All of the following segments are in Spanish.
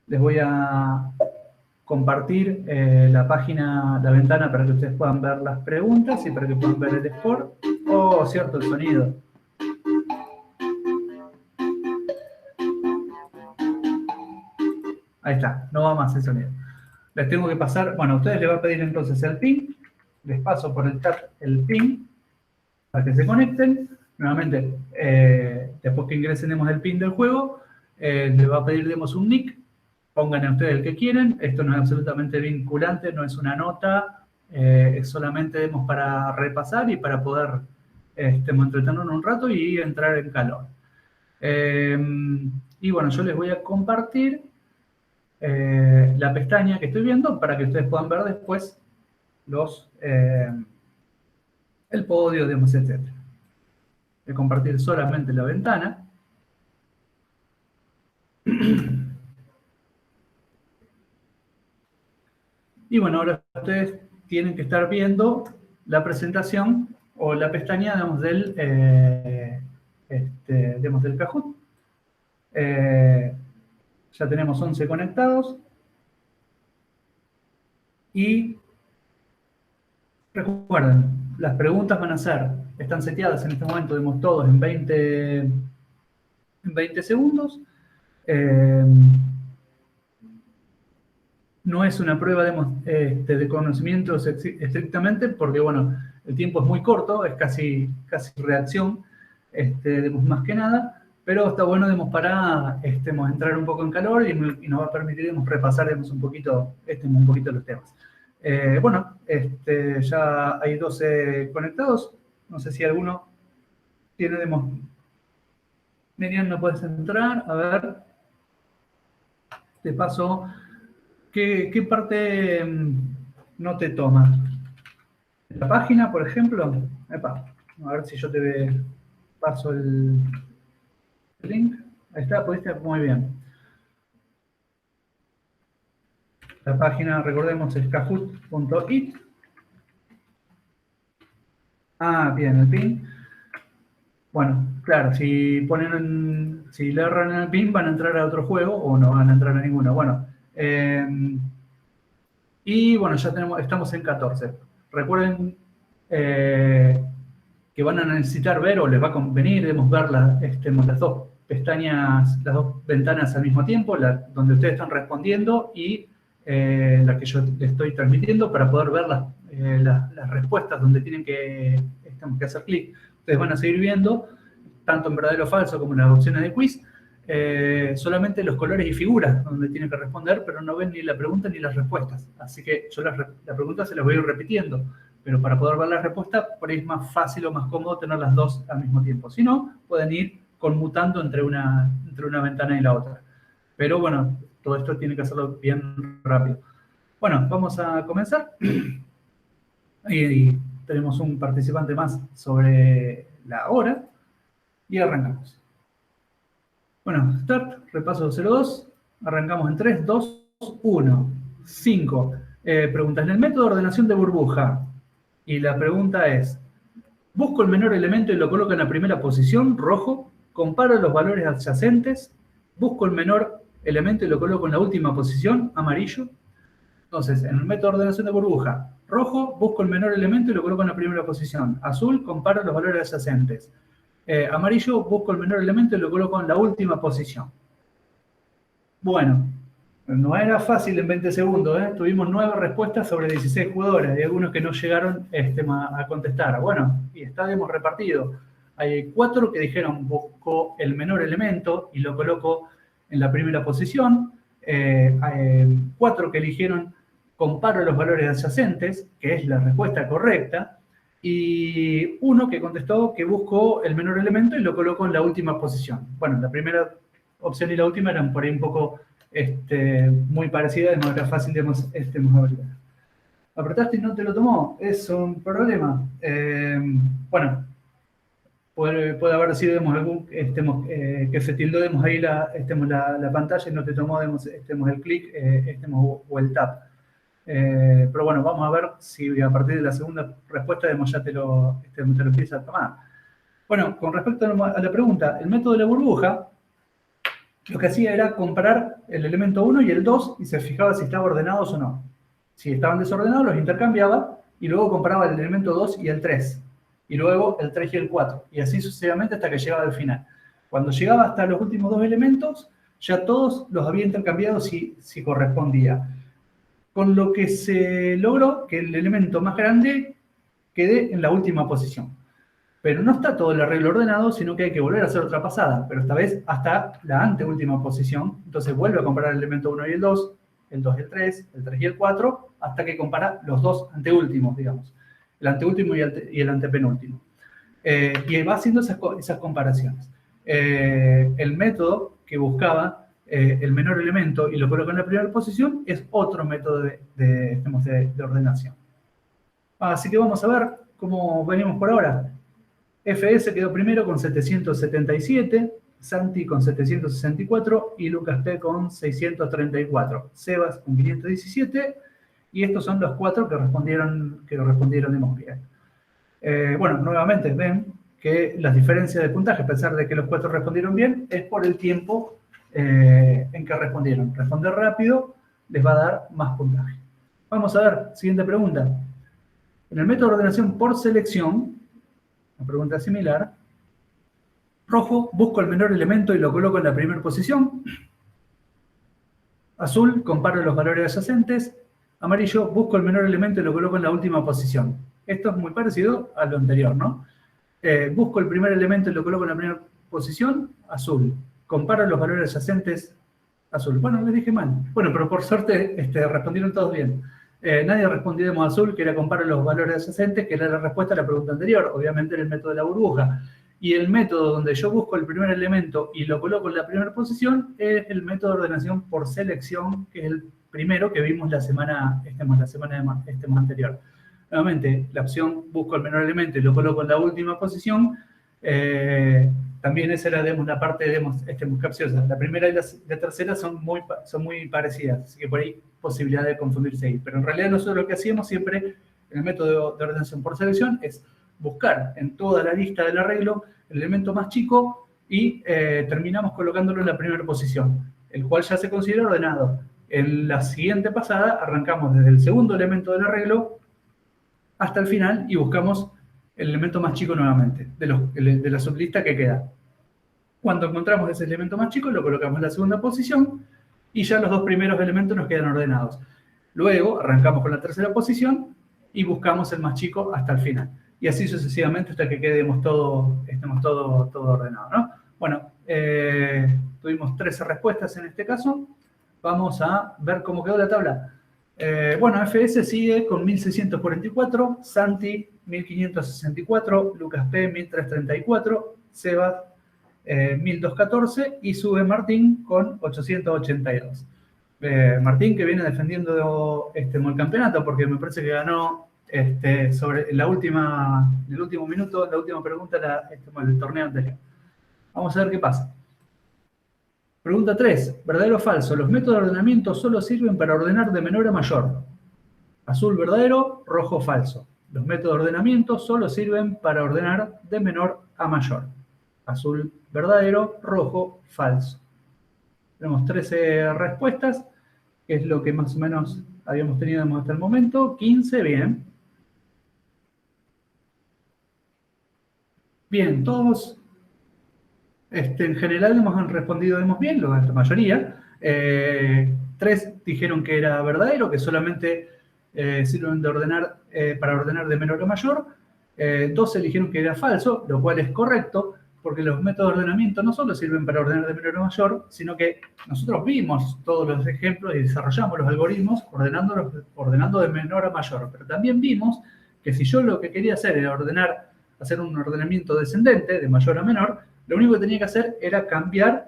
les voy a compartir la página, la ventana, para que ustedes puedan ver las preguntas y para que puedan ver el score. Oh, cierto, el sonido. Ahí está, no va más el sonido. Les tengo que pasar, bueno, a ustedes les va a pedir entonces el PIN. Les paso por el chat el PIN para que se conecten. Nuevamente, después que ingresemos el PIN del juego, les va a pedir, digamos, un nick. Pongan a ustedes el que quieren. Esto no es absolutamente vinculante, no es una nota. Es solamente, digamos, para repasar y para poder entretenernos un rato y entrar en calor. Y bueno, yo les voy a compartir la pestaña que estoy viendo para que ustedes puedan ver después el podio, digamos, etc. Voy a compartir solamente la ventana. Y bueno, ahora ustedes tienen que estar viendo la presentación o la pestaña, digamos, del Kahoot. Ya tenemos 11 conectados. Y recuerden, las preguntas van a ser, están seteadas en este momento, digamos, todos en 20 segundos. No es una prueba de conocimientos estrictamente, porque bueno, el tiempo es muy corto, es casi reacción, más que nada, pero está bueno, para entrar un poco en calor y nos va a permitir, repasar, un poquito los temas. Bueno, ya hay 12 conectados, no sé si alguno tiene, Miriam, ¿no puedes entrar? A ver, te paso. ¿Qué parte no te toma? ¿La página, por ejemplo? Epa, a ver si yo te paso el link. Ahí está, pudiste, muy bien. La página, recordemos, es kahoot.it. Ah, bien, el PIN. Bueno, claro, si le erran el PIN, van a entrar a otro juego o no van a entrar a ninguno. Bueno, y bueno, ya estamos en 14. Recuerden que van a necesitar ver, o les va a convenir, ver las dos pestañas, las dos ventanas al mismo tiempo, donde ustedes están respondiendo y la que yo les estoy transmitiendo, para poder ver las respuestas donde tienen que hacer clic. Ustedes van a seguir viendo, tanto en verdadero o falso como en las opciones de quiz, solamente los colores y figuras donde tienen que responder, pero no ven ni la pregunta ni las respuestas. Así que yo la pregunta se las voy a ir repitiendo, pero para poder ver la respuesta, por ahí es más fácil o más cómodo tener las dos al mismo tiempo. Si no, pueden ir conmutando entre una ventana y la otra. Pero bueno, todo esto tiene que hacerlo bien rápido. Bueno, vamos a comenzar. Y tenemos un participante más sobre la hora. Y arrancamos. Bueno, start, repaso 02. Arrancamos en 3, 2, 1, 5. Preguntas. En el método de ordenación de burbuja. Y la pregunta es, busco el menor elemento y lo coloco en la primera posición, rojo. Comparo los valores adyacentes. Busco el menor elemento y lo coloco en la última posición, amarillo. Entonces, en el método de ordenación de burbuja, rojo, busco el menor elemento y lo coloco en la primera posición. Azul, comparo los valores adyacentes. Amarillo, busco el menor elemento y lo coloco en la última posición. Bueno, no era fácil en 20 segundos, ¿eh? Tuvimos 9 respuestas sobre 16 jugadores, y algunos que no llegaron a contestar. Bueno, y está, repartido. Hay 4 que dijeron, busco el menor elemento y lo coloco en la primera posición. Hay 4 que eligieron, comparo los valores adyacentes, que es la respuesta correcta. Y 1 que contestó que buscó el menor elemento y lo colocó en la última posición. Bueno, la primera opción y la última eran por ahí un poco muy parecidas, no era fácil, averiguar. Apretaste y no te lo tomó, es un problema. Bueno, puede haber sido algún que se tildó ahí la pantalla y no te tomó el clic o el tap. Pero bueno, vamos a ver si a partir de la segunda respuesta ya te lo empieza a tomar. Bueno, con respecto a la pregunta, el método de la burbuja lo que hacía era comparar el elemento 1 y el 2 y se fijaba si estaban ordenados o no. Si estaban desordenados, los intercambiaba y luego comparaba el elemento 2 y el 3. Y luego el 3 y el 4. Y así sucesivamente hasta que llegaba al final. Cuando llegaba hasta los últimos dos elementos, ya todos los había intercambiado si correspondía. Con lo que se logró que el elemento más grande quede en la última posición. Pero no está todo el arreglo ordenado, sino que hay que volver a hacer otra pasada, pero esta vez hasta la anteúltima posición. Entonces vuelve a comparar el elemento 1 y el 2 y el 3 y el 4, hasta que compara los dos anteúltimos, digamos. El anteúltimo y el antepenúltimo. Y va haciendo esas comparaciones. El método que buscaba el menor elemento y lo coloca en la primera posición es otro método de ordenación. Así que vamos a ver cómo venimos por ahora. FS quedó primero con 777, Santi con 764 y Lucas P con 634. Sebas con 517 y estos son los 4 que respondieron bien. Bueno, nuevamente ven que las diferencias de puntaje, a pesar de que los 4 respondieron bien, es por el tiempo en que respondieron. Responder rápido les va a dar más puntaje. Vamos a ver, siguiente pregunta. En el método de ordenación por selección, una pregunta similar, rojo, busco el menor elemento y lo coloco en la primera posición. Azul, comparo los valores adyacentes. Amarillo, busco el menor elemento y lo coloco en la última posición. Esto es muy parecido a lo anterior, ¿no? Busco el primer elemento y lo coloco en la primera posición. Azul. Comparo los valores adyacentes. Azul. Bueno, les dije mal. Bueno, pero por suerte respondieron todos bien. Nadie respondió azul, que era comparo los valores adyacentes, que era la respuesta a la pregunta anterior. Obviamente era el método de la burbuja. Y el método donde yo busco el primer elemento y lo coloco en la primera posición es el método de ordenación por selección, que es el primero que vimos la semana anterior. Nuevamente, la opción busco el menor elemento y lo coloco en la última posición. También esa era la parte muy capciosa. La primera y la tercera son muy parecidas, así que por ahí posibilidad de confundirse ahí. Pero en realidad nosotros lo que hacíamos siempre en el método de ordenación por selección es buscar en toda la lista del arreglo el elemento más chico y terminamos colocándolo en la primera posición, el cual ya se considera ordenado. En la siguiente pasada arrancamos desde el segundo elemento del arreglo hasta el final y buscamos el elemento más chico nuevamente, de la sublista que queda. Cuando encontramos ese elemento más chico, lo colocamos en la segunda posición y ya los dos primeros elementos nos quedan ordenados. Luego arrancamos con la tercera posición y buscamos el más chico hasta el final. Y así sucesivamente hasta que estemos todo ordenado, ¿no? Bueno, tuvimos 13 respuestas en este caso. Vamos a ver cómo quedó la tabla. Bueno, FS sigue con 1644, Santi 1564, Lucas P 1334, Sebas 1214 y sube Martín con 882. Martín, que viene defendiendo el campeonato porque me parece que ganó sobre el último minuto, la última pregunta del torneo anterior. Vamos a ver qué pasa. Pregunta 3. ¿Verdadero o falso? Los métodos de ordenamiento solo sirven para ordenar de menor a mayor. Azul, verdadero, rojo, falso. Los métodos de ordenamiento solo sirven para ordenar de menor a mayor. Azul, verdadero, rojo, falso. Tenemos 13 respuestas, que es lo que más o menos habíamos tenido hasta el momento. 15, bien. Bien, todos en general hemos respondido bien, la mayoría. 3 dijeron que era verdadero, que solamente sirven para ordenar de menor a mayor. 2 eligieron que era falso, lo cual es correcto, porque los métodos de ordenamiento no solo sirven para ordenar de menor a mayor, sino que nosotros vimos todos los ejemplos y desarrollamos los algoritmos ordenando de menor a mayor. Pero también vimos que si yo lo que quería hacer era hacer un ordenamiento descendente, de mayor a menor, lo único que tenía que hacer era cambiar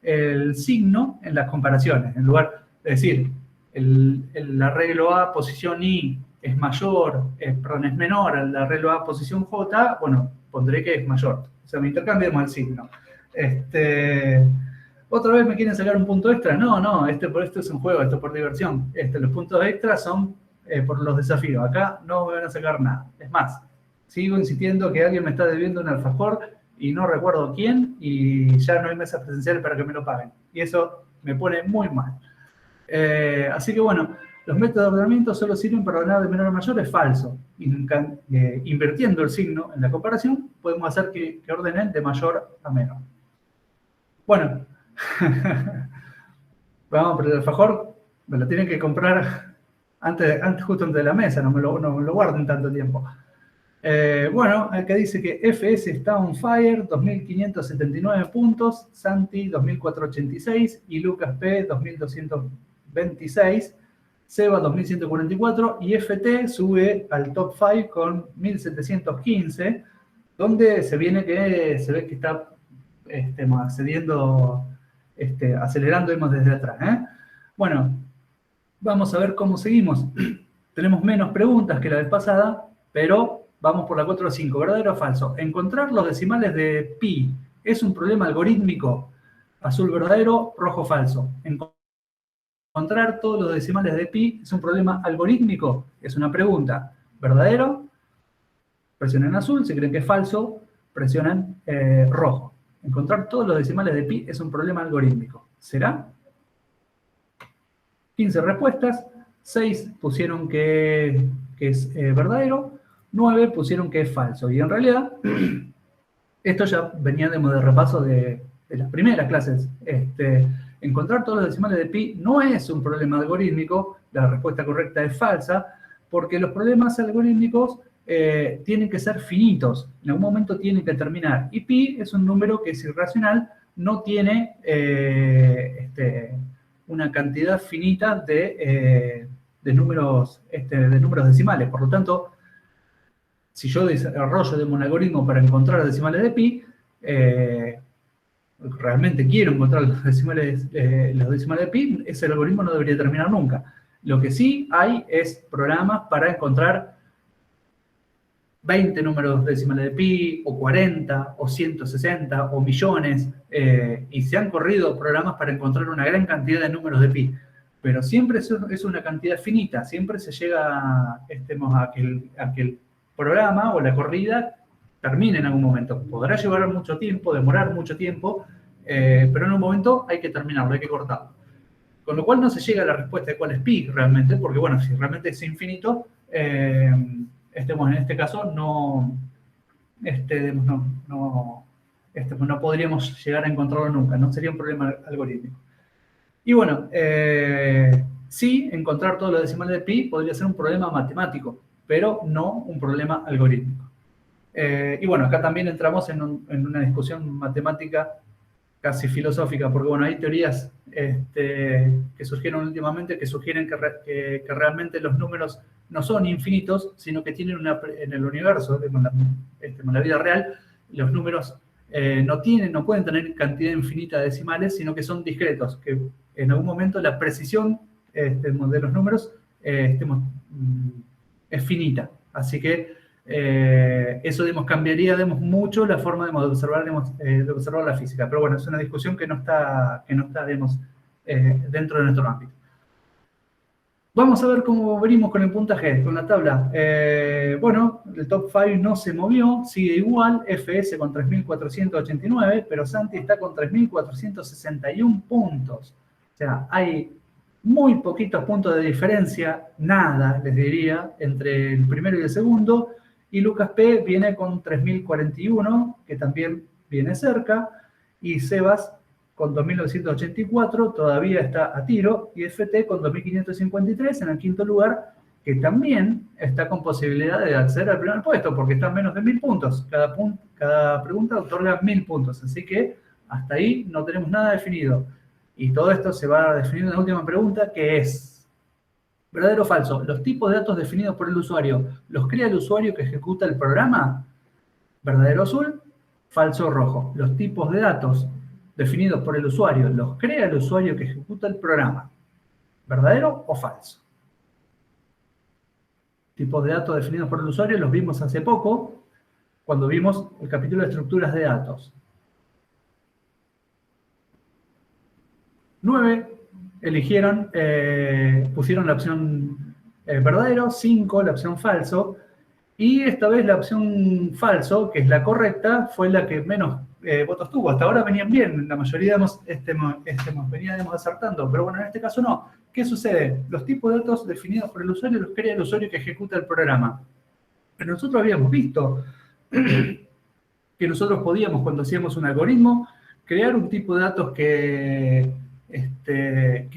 el signo en las comparaciones. En lugar de decir, el arreglo A, posición I, es menor al arreglo A, posición J, bueno, pondré que es mayor. O sea, me intercambiamos el signo. ¿Otra vez me quieren sacar un punto extra? No, por esto es un juego, esto es por diversión. Los puntos extras son por los desafíos. Acá no me van a sacar nada. Es más, sigo insistiendo que alguien me está debiendo un alfajor y no recuerdo quién, y ya no hay mesas presenciales para que me lo paguen. Y eso me pone muy mal. Así que bueno, los métodos de ordenamiento solo sirven para ordenar de menor a mayor, es falso. Invirtiendo el signo en la comparación, podemos hacer que ordenen de mayor a menor. Bueno, vamos, pero el alfajor me lo tienen que comprar justo antes de la mesa, no me lo guarden tanto tiempo. Bueno, acá dice que FS está on fire, 2.579 puntos, Santi 2.486 y Lucas P 2.226, Seba 2.144 y FT sube al top 5 con 1.715, donde se ve que está acelerando desde atrás. Bueno, vamos a ver cómo seguimos. Tenemos menos preguntas que la vez pasada, pero vamos por la 4 o 5. ¿Verdadero o falso? Encontrar los decimales de pi es un problema algorítmico. Azul verdadero, rojo falso. Encontrar todos los decimales de pi es un problema algorítmico. Es una pregunta. ¿Verdadero? Presionen azul. Si creen que es falso, presionan rojo. Encontrar todos los decimales de pi es un problema algorítmico. ¿Será? 15 respuestas. 6 pusieron que es verdadero, 9 pusieron que es falso. Y en realidad, esto ya venía de repaso de las primeras clases. Encontrar todos los decimales de pi no es un problema algorítmico, la respuesta correcta es falsa, porque los problemas algorítmicos tienen que ser finitos, en algún momento tienen que terminar. Y pi es un número que es irracional, no tiene una cantidad finita de números decimales. Por lo tanto, si yo desarrollo un algoritmo para encontrar los decimales de pi, realmente quiero encontrar los decimales de pi, ese algoritmo no debería terminar nunca. Lo que sí hay es programas para encontrar 20 números decimales de pi, o 40, o 160, o millones, y se han corrido programas para encontrar una gran cantidad de números de pi. Pero siempre es una cantidad finita, siempre se llega a que el programa o la corrida termine en algún momento. Podrá llevar mucho tiempo, demorar mucho tiempo, pero en un momento hay que terminarlo, hay que cortarlo. Con lo cual no se llega a la respuesta de cuál es pi realmente, porque bueno, si realmente es infinito, en este caso no podríamos llegar a encontrarlo nunca, no sería un problema algorítmico. Y bueno, sí, encontrar todos los decimales de pi podría ser un problema matemático, pero no un problema algorítmico. Y bueno, acá también entramos en una discusión matemática casi filosófica, porque bueno, hay teorías que surgieron últimamente que sugieren que realmente los números no son infinitos, sino que tienen en el universo, en la vida real, los números no pueden tener cantidad infinita de decimales, sino que son discretos, que en algún momento la precisión de los números es finita. Así que eso cambiaría mucho la forma de observar la física. Pero bueno, es una discusión que no está dentro de nuestro ámbito. Vamos a ver cómo venimos con el puntaje, con la tabla. Bueno, el top 5 no se movió, sigue igual, FS con 3.489, pero Santi está con 3.461 puntos. O sea, hay muy poquitos puntos de diferencia, nada, les diría, entre el primero y el segundo. Y Lucas P viene con 3.041, que también viene cerca, y Sebas con 2.984, todavía está a tiro, y FT con 2.553 en el quinto lugar, que también está con posibilidad de acceder al primer puesto, porque está a menos de 1.000 puntos. Cada pregunta otorga 1.000 puntos, así que hasta ahí no tenemos nada definido. Y todo esto se va a definir en la última pregunta, que es: ¿verdadero o falso? ¿Los tipos de datos definidos por el usuario los crea el usuario que ejecuta el programa? ¿Verdadero azul? Falso rojo. Los tipos de datos definidos por el usuario los crea el usuario que ejecuta el programa. ¿Verdadero o falso? Tipos de datos definidos por el usuario los vimos hace poco, cuando vimos el capítulo de estructuras de datos. 9 pusieron la opción verdadero, 5 la opción falso, Y esta vez la opción falso, que es la correcta, fue la que menos votos tuvo. Hasta ahora venían bien, la mayoría veníamos acertando, pero bueno, en este caso no. ¿Qué sucede? Los tipos de datos definidos por el usuario los crea el usuario que ejecuta el programa. Pero nosotros habíamos visto que nosotros podíamos, cuando hacíamos un algoritmo, crear un tipo de datos que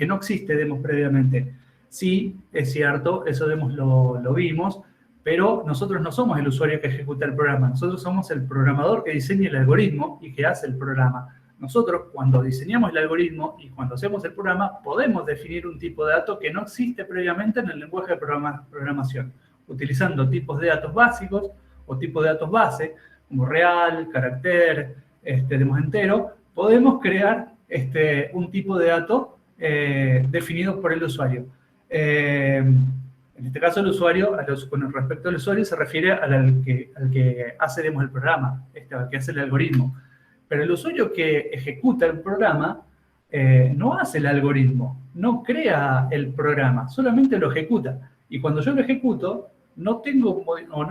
no existe, previamente. Sí, es cierto, eso lo vimos, pero nosotros no somos el usuario que ejecuta el programa, nosotros somos el programador que diseña el algoritmo y que hace el programa. Nosotros, cuando diseñamos el algoritmo y cuando hacemos el programa, podemos definir un tipo de dato que no existe previamente en el lenguaje de programación, utilizando tipos de datos básicos o tipos de datos base, como real, carácter, entero, podemos crear un tipo de dato definido por el usuario. En este caso, el usuario, con respecto al usuario, se refiere al que hace el programa, al que hace el algoritmo. Pero el usuario que ejecuta el programa no hace el algoritmo, no crea el programa, solamente lo ejecuta. Y cuando yo lo ejecuto, no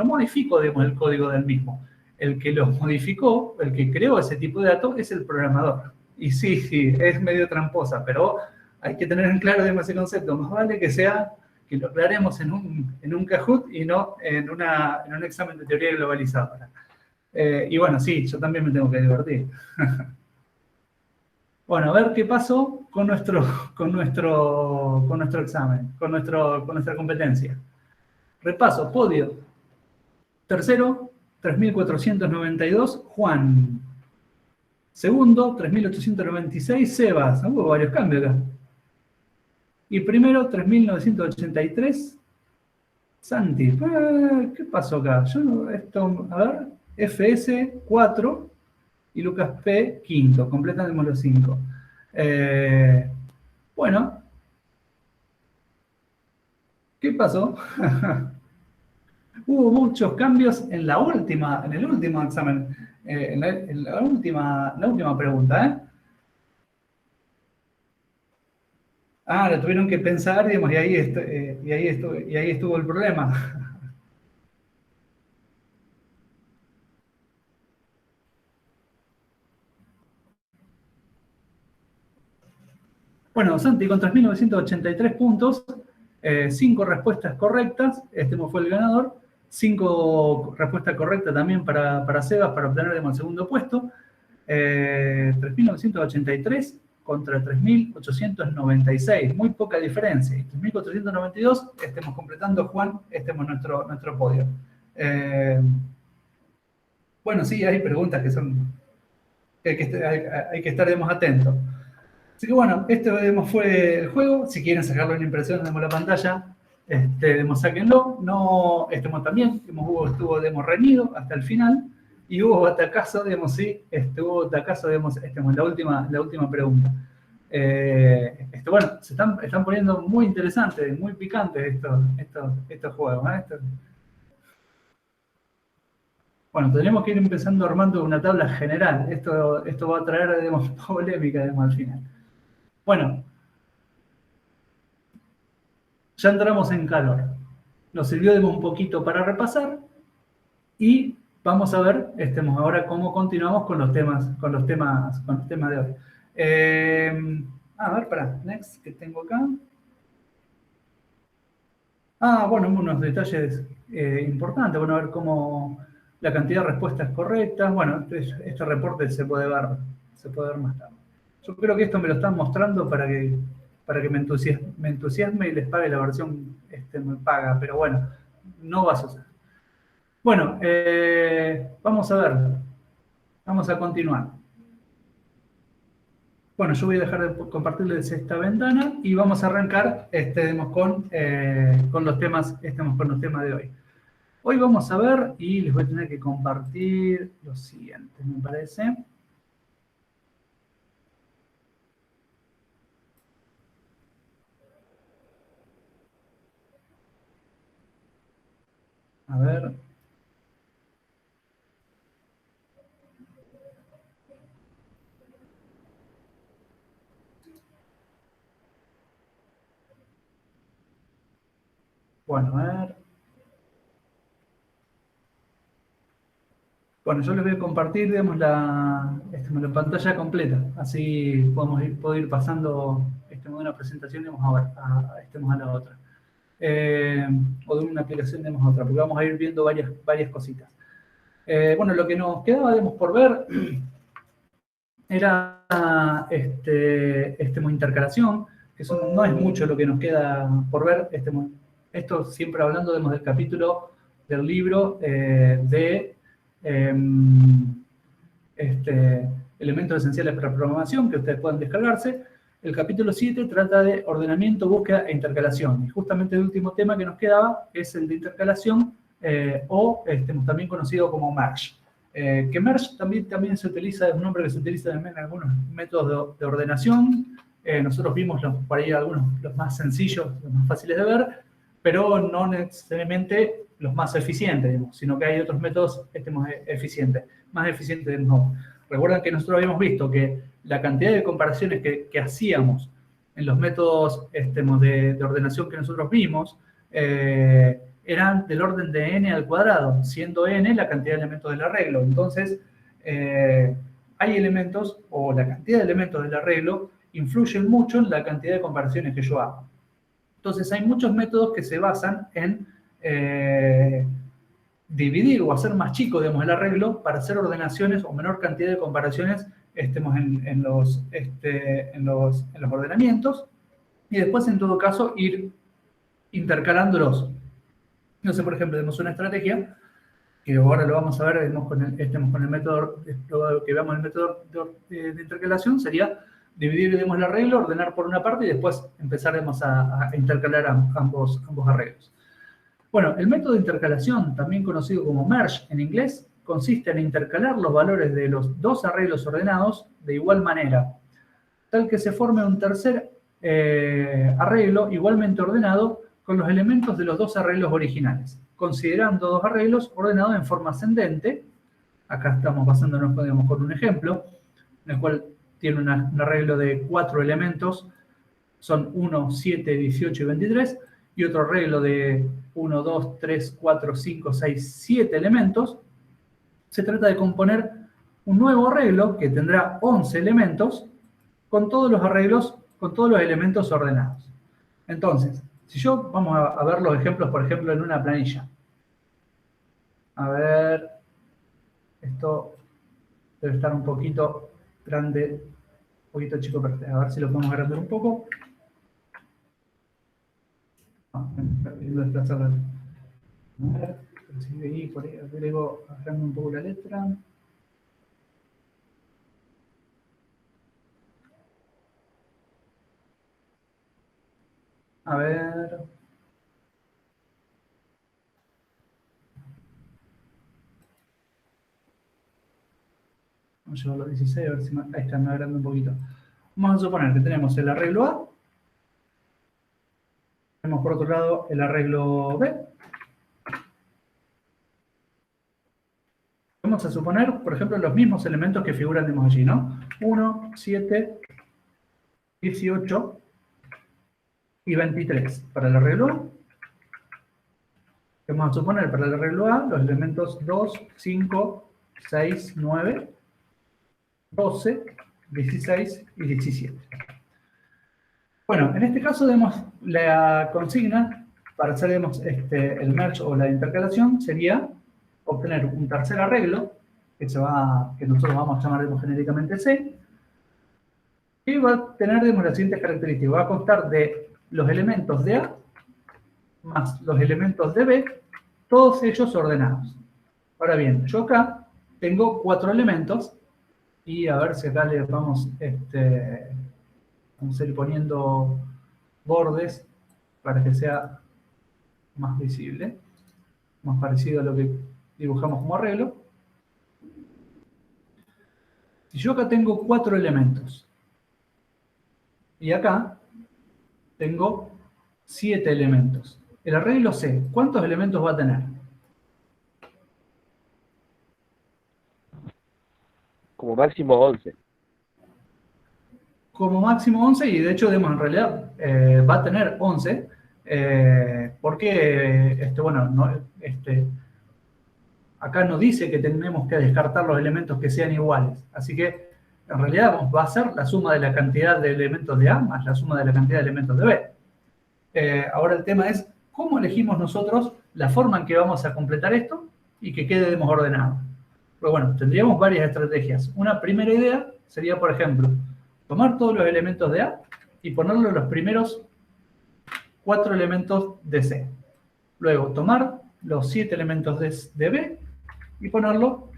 modifico el código del mismo. El que lo modificó, el que creó ese tipo de datos, es el programador. Y sí, es medio tramposa, pero hay que tener en claro ese concepto. Más vale que lo aclaremos en un Kahoot y no en un examen de teoría globalizada. Y bueno, sí, yo también me tengo que divertir. Bueno, a ver qué pasó con nuestro examen, con nuestra competencia. Repaso, podio. Tercero, 3.492, Juan. Segundo, 3.896, Sebas. Hubo varios cambios acá. Y primero, 3.983, Santi. ¿Qué pasó acá? A ver, FS 4 y Lucas P quinto. Completamos los 5. Bueno, ¿qué pasó? Hubo muchos cambios en el último examen, en la última pregunta, ¿eh? La tuvieron que pensar, digamos, y ahí estuvo el problema. Bueno, Santi, con 3.983 puntos, 5 respuestas correctas, fue el ganador, 5 respuestas correctas también para Sebas para obtener el segundo puesto, 3.983 contra 3.896, muy poca diferencia. Y 3.492, estemos completando, Juan, nuestro podio. Bueno, sí, hay preguntas que hay que estar atentos. Así que bueno, fue el juego. Si quieren sacarlo en impresión, la pantalla, sáquenlo. No, también, Hugo estuvo reñido hasta el final. Y hubo batacazo, hubo batacazo, en la última pregunta. Bueno, se están poniendo muy interesantes, muy picantes estos juegos. Bueno, tenemos que ir empezando armando una tabla general. Esto va a traer, polémica, al final. Bueno, ya entramos en calor. Nos sirvió un poquito para repasar y vamos a ver ahora cómo continuamos con los temas de hoy. A ver, next, que tengo acá. Bueno, unos detalles importantes. Bueno, a ver cómo la cantidad de respuestas correctas. Bueno, este reporte se puede ver más tarde. Yo creo que esto me lo están mostrando para que me entusiasme y les pague la versión me paga, pero bueno, no va a suceder. Bueno, vamos a ver, vamos a continuar. Bueno, yo voy a dejar de compartirles esta ventana y vamos a arrancar con los temas de hoy. Hoy vamos a ver, y les voy a tener que compartir lo siguiente, me parece. A ver. Bueno, a ver. Bueno, yo les voy a compartir, digamos, la pantalla completa. Así puedo ir pasando de una presentación, digamos, a la otra. O de una aplicación, digamos, a otra, porque vamos a ir viendo varias cositas. Bueno, lo que nos quedaba, digamos, por ver era intercalación, que eso no es mucho lo que nos queda por ver. Esto siempre hablando, digamos, del capítulo del libro de elementos esenciales para programación, que ustedes pueden descargarse. El capítulo 7 trata de ordenamiento, búsqueda e intercalación. Y justamente el último tema que nos quedaba es el de intercalación, también conocido como merge. Que merge también se utiliza, es un nombre que se utiliza también en algunos métodos de ordenación. Nosotros vimos por ahí algunos, los más sencillos, los más fáciles de ver, pero no necesariamente los más eficientes, digamos, sino que hay otros métodos más eficientes. No. Recuerdan que nosotros habíamos visto que la cantidad de comparaciones que hacíamos en los métodos de ordenación que nosotros vimos eran del orden de n al cuadrado, siendo n la cantidad de elementos del arreglo. Entonces, hay elementos, o la cantidad de elementos del arreglo, influyen mucho en la cantidad de comparaciones que yo hago. Entonces, hay muchos métodos que se basan en dividir o hacer más chico, digamos, el arreglo para hacer ordenaciones o menor cantidad de comparaciones en los ordenamientos, y después, en todo caso, ir intercalándolos. No sé, por ejemplo, tenemos una estrategia que ahora lo vamos a ver, con el método, que veamos el método de intercalación, sería dividir, digamos, el arreglo, ordenar por una parte y después empezar, digamos, a intercalar ambos arreglos. Bueno, el método de intercalación, también conocido como merge en inglés, consiste en intercalar los valores de los dos arreglos ordenados de igual manera, tal que se forme un tercer arreglo igualmente ordenado con los elementos de los dos arreglos originales, considerando dos arreglos ordenados en forma ascendente. Acá estamos basándonos, digamos, con un ejemplo, en el cual tiene un arreglo de 4 elementos, son 1, 7, 18 y 23, y otro arreglo de 1, 2, 3, 4, 5, 6, 7 elementos. Se trata de componer un nuevo arreglo que tendrá 11 elementos con todos los arreglos, con todos los elementos ordenados. Entonces, si yo, vamos a ver los ejemplos, por ejemplo, en una planilla. A ver, esto debe estar un poquito grande, un poquito chico, pero a ver si lo podemos agrandar un poco. Desplazarlo. A ver, sigue ahí, por ahí agrego, agrando un poco la letra. A ver. Vamos a llevarlo a 16, a ver si ahí está, me agrando un poquito. Vamos a suponer que tenemos el arreglo A. Tenemos por otro lado el arreglo B. Vamos a suponer, por ejemplo, los mismos elementos que figuran allí, ¿no? 1, 7, 18 y 23 para el arreglo A. Vamos a suponer para el arreglo A los elementos 2, 5, 6, 9, 12, 16 y 17. Bueno, en este caso, la consigna para hacer, el merge o la intercalación sería obtener un tercer arreglo, que nosotros vamos a llamar, genéricamente C, y va a tener, las siguientes características. Va a constar de los elementos de A más los elementos de B, todos ellos ordenados. Ahora bien, yo acá tengo 4 elementos, y a ver si acá le vamos a ir poniendo bordes para que sea más visible, más parecido a lo que dibujamos como arreglo. Si yo acá tengo 4 elementos, y acá tengo 7 elementos, el arreglo C, ¿cuántos elementos va a tener? Como máximo 11. Como máximo 11, y de hecho, en realidad va a tener 11, porque, acá no dice que tenemos que descartar los elementos que sean iguales. Así que, en realidad, va a ser la suma de la cantidad de elementos de A más la suma de la cantidad de elementos de B. Ahora el tema es, ¿cómo elegimos nosotros la forma en que vamos a completar esto y que quede desordenado? Pues bueno, tendríamos varias estrategias. Una primera idea sería, por ejemplo, tomar todos los elementos de A y ponerlos en los primeros 4 elementos de C. Luego, tomar los 7 elementos de B y ponerlo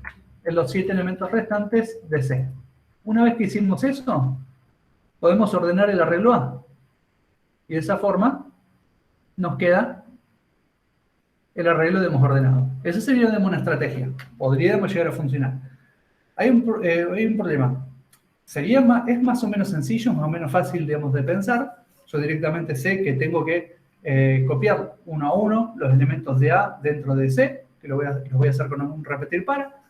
en los 7 elementos restantes de C. Una vez que hicimos eso, podemos ordenar el arreglo A. Y de esa forma nos queda el arreglo de desordenado. Esa sería una estrategia. Podríamos llegar a funcionar. Hay un problema. Es más o menos sencillo, más o menos fácil, digamos, de pensar. Yo directamente sé que tengo que copiar uno a uno los elementos de A dentro de C, que los voy a hacer con un repetir para,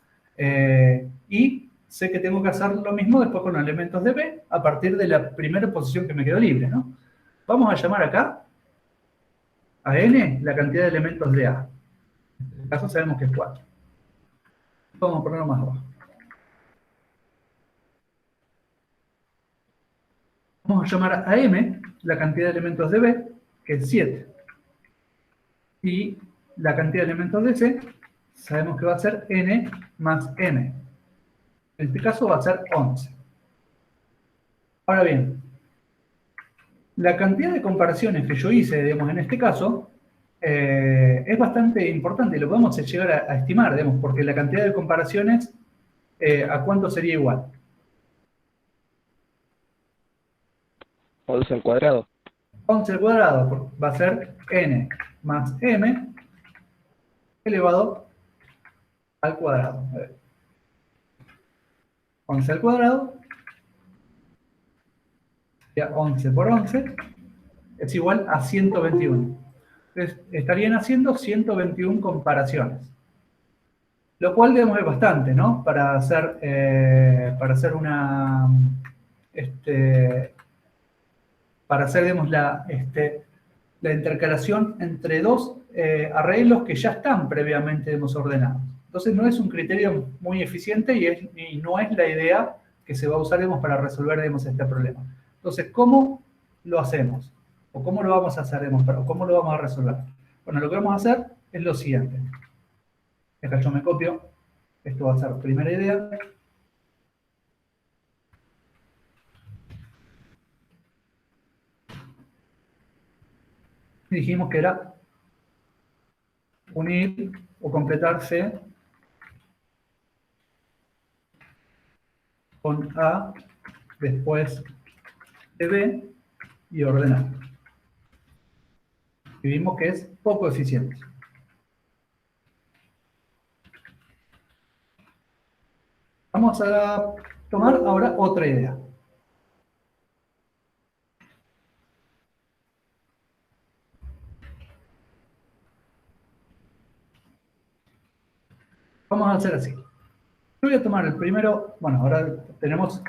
y sé que tengo que hacer lo mismo después con los elementos de B a partir de la primera posición que me quedó libre, ¿no? Vamos a llamar acá a n la cantidad de elementos de A. En este caso sabemos que es 4. Vamos a ponerlo más abajo. Vamos a llamar a m la cantidad de elementos de B, que es 7. Y la cantidad de elementos de C, sabemos que va a ser n más m. En este caso va a ser 11. Ahora bien, la cantidad de comparaciones que yo hice, digamos, en este caso, es bastante importante y lo podemos llegar a estimar, digamos, porque la cantidad de comparaciones, ¿a cuánto sería igual? 11 al cuadrado. 11 al cuadrado va a ser n más m elevado al cuadrado. 11 al cuadrado, ya 11 por 11, es igual a 121. Entonces, estarían haciendo 121 comparaciones. Lo cual, digamos, es bastante, ¿no? Para hacer una... para hacer, digamos, la intercalación entre dos arreglos que ya están previamente, digamos, ordenados. Entonces, no es un criterio muy eficiente y no es la idea que se va a usar, digamos, para resolver, digamos, este problema. Entonces, ¿cómo lo hacemos? ¿O cómo lo vamos a hacer, digamos, o cómo lo vamos a resolver? Bueno, lo que vamos a hacer es lo siguiente. Acá yo me copio. Esto va a ser la primera idea. Y dijimos que era unir o completarse con A, después de B y ordenar. Y vimos que es poco eficiente. Vamos a tomar ahora otra idea. Vamos a hacer así. Yo voy a tomar el primero, bueno, ahora tenemos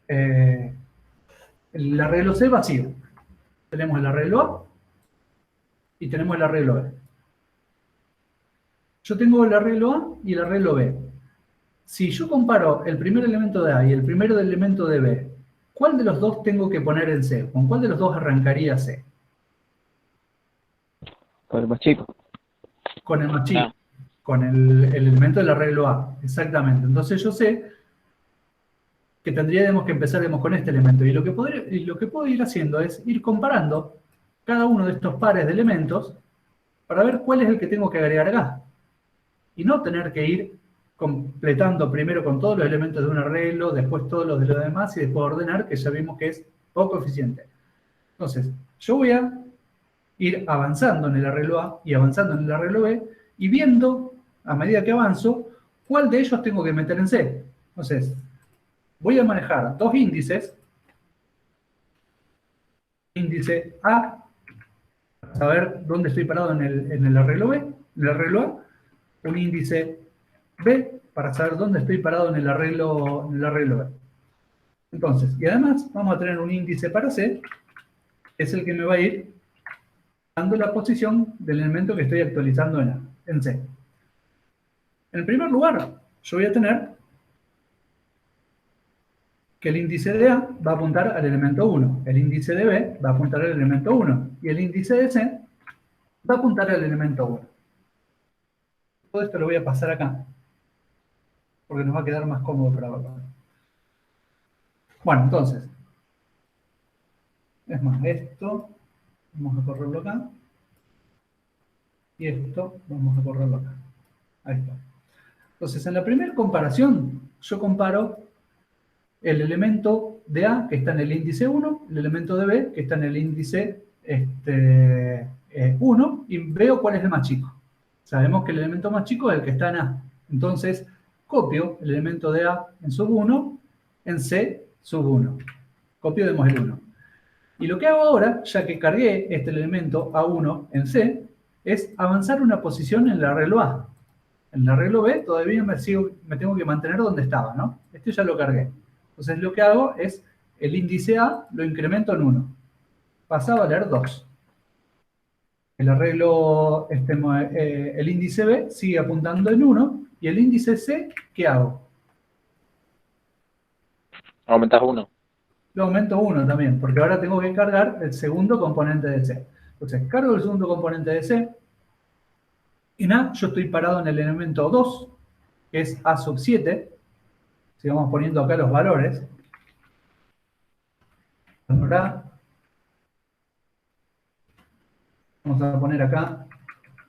el arreglo C vacío. Tenemos el arreglo A y tenemos el arreglo B. Yo tengo el arreglo A y el arreglo B. Si yo comparo el primer elemento de A y el primer elemento de B, ¿cuál de los dos tengo que poner en C? ¿Con cuál de los dos arrancaría C? Con el más chico. Con el más chico. Con el elemento del arreglo A. Exactamente. Entonces yo sé que tendríamos que empezar, digamos, con este elemento. Y lo que puedo ir haciendo es ir comparando cada uno de estos pares de elementos para ver cuál es el que tengo que agregar acá. Y no tener que ir completando primero con todos los elementos de un arreglo, después todos los de los demás y después ordenar, que ya vimos que es poco eficiente. Entonces, yo voy a ir avanzando en el arreglo A y avanzando en el arreglo B y viendo, a medida que avanzo, cuál de ellos tengo que meter en C. Entonces, voy a manejar dos índices. Índice A, para saber dónde estoy parado en el arreglo B, en el arreglo A. Un índice B, para saber dónde estoy parado en el arreglo B. Entonces, y además vamos a tener un índice para C, que es el que me va a ir dando la posición del elemento que estoy actualizando en C. En primer lugar, yo voy a tener que el índice de A va a apuntar al elemento 1, el índice de B va a apuntar al elemento 1, y el índice de C va a apuntar al elemento 1. Todo esto lo voy a pasar acá, porque nos va a quedar más cómodo para verlo. Bueno, entonces, es más, esto, vamos a correrlo acá, y esto, vamos a correrlo acá. Ahí está. Entonces, en la primera comparación, yo comparo el elemento de A, que está en el índice 1, el elemento de B, que está en el índice 1, y veo cuál es el más chico. Sabemos que el elemento más chico es el que está en A. Entonces, copio el elemento de A en sub 1 en C sub 1. Copio de el 1. Y lo que hago ahora, ya que cargué este elemento A1 en C, es avanzar una posición en el arreglo A. En el arreglo B todavía me tengo que mantener donde estaba, ¿no? Este ya lo cargué. Entonces lo que hago es, el índice A lo incremento en 1. Pasa a valer 2. El arreglo, el índice B sigue apuntando en 1. Y el índice C, ¿qué hago? Aumentas 1. Lo aumento 1 también, porque ahora tengo que cargar el segundo componente de C. Entonces, cargo el segundo componente de C. En A yo estoy parado en el elemento 2, que es A sub 7. Si vamos poniendo acá los valores. Ahora, vamos a poner acá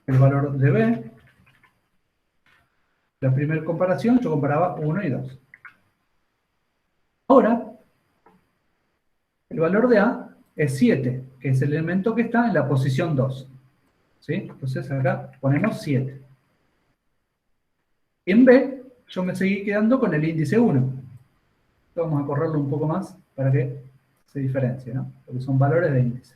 el valor de B. La primera comparación yo comparaba 1 y 2. Ahora, el valor de A es 7, que es el elemento que está en la posición 2. ¿Sí? Entonces acá ponemos 7. En B, yo me seguí quedando con el índice 1. Vamos a correrlo un poco más para que se diferencie, ¿no? Porque son valores de índice.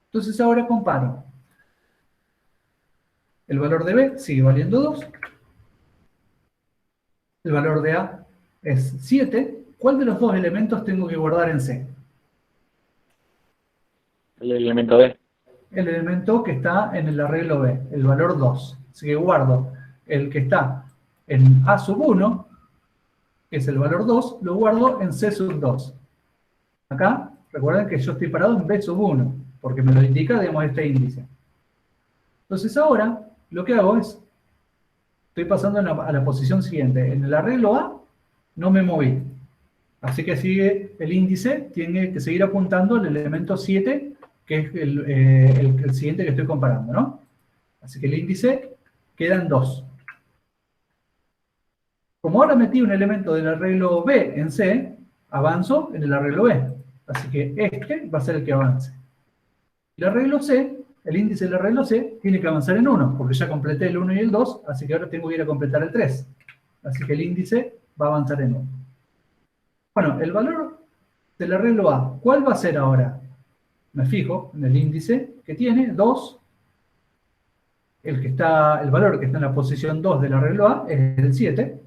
Entonces ahora comparo. El valor de B sigue valiendo 2. El valor de A es 7. ¿Cuál de los dos elementos tengo que guardar en C? El elemento B. El elemento que está en el arreglo B, el valor 2. Así que guardo el que está en A sub 1, que es el valor 2, lo guardo en C sub 2. Acá, recuerden que yo estoy parado en B sub 1, porque me lo indica, digamos, este índice. Entonces ahora, lo que hago es, estoy pasando a la posición siguiente. En el arreglo A, no me moví. Así que sigue el índice, tiene que seguir apuntando al elemento 7, que es el siguiente que estoy comparando, ¿no? Así que el índice queda en 2. Como ahora metí un elemento del arreglo B en C, avanzo en el arreglo B. Así que este va a ser el que avance. El arreglo C, el índice del arreglo C, tiene que avanzar en 1, porque ya completé el 1 y el 2, así que ahora tengo que ir a completar el 3. Así que el índice va a avanzar en 1. Bueno, el valor del arreglo A, ¿cuál va a ser ahora? Me fijo en el índice que tiene 2. El valor que está en la posición 2 del arreglo A es el 7.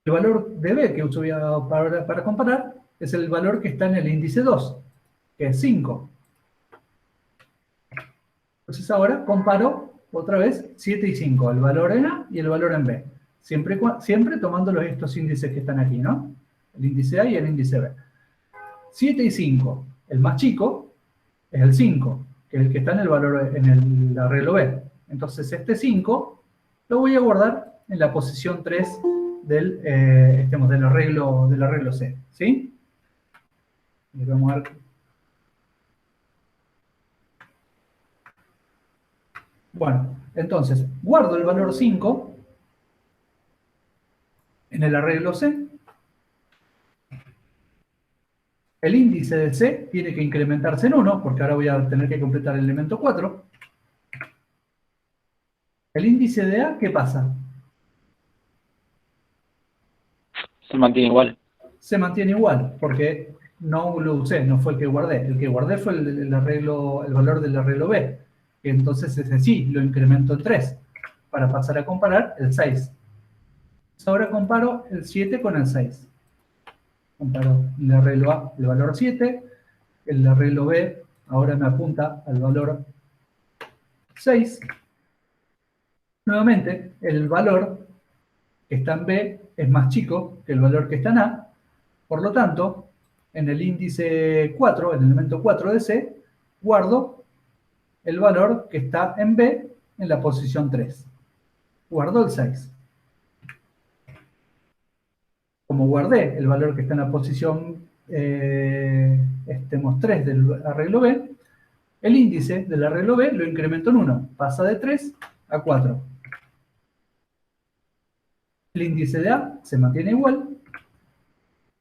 El valor de B que uso para comparar es el valor que está en el índice 2, que es 5. Entonces ahora comparo otra vez 7 y 5, el valor en A y el valor en B. Siempre tomando estos índices que están aquí, ¿no? El índice A y el índice B. 7 y 5, el más chico es el 5, que es el que está en el arreglo B. Entonces este 5 lo voy a guardar en la posición 3 del arreglo C. ¿Sí? Y vamos a ver. Bueno, entonces, guardo el valor 5 en el arreglo C. El índice de C tiene que incrementarse en 1, porque ahora voy a tener que completar el elemento 4. El índice de A, ¿qué pasa? Se mantiene igual. Se mantiene igual, porque no lo usé, no fue el que guardé. El que guardé fue el valor del arreglo B. Entonces ese sí, lo incremento en 3, para pasar a comparar el 6. Ahora comparo el 7 con el 6. Comparo el arreglo A, el valor 7, el arreglo B ahora me apunta al valor 6. Nuevamente, el valor que está en B es más chico que el valor que está en A. Por lo tanto, en el índice 4, el elemento 4 de C, guardo el valor que está en B en la posición 3. Guardo el 6. Como guardé el valor que está en la posición 3 del arreglo B, el índice del arreglo B lo incremento en 1. Pasa de 3 a 4. El índice de A se mantiene igual.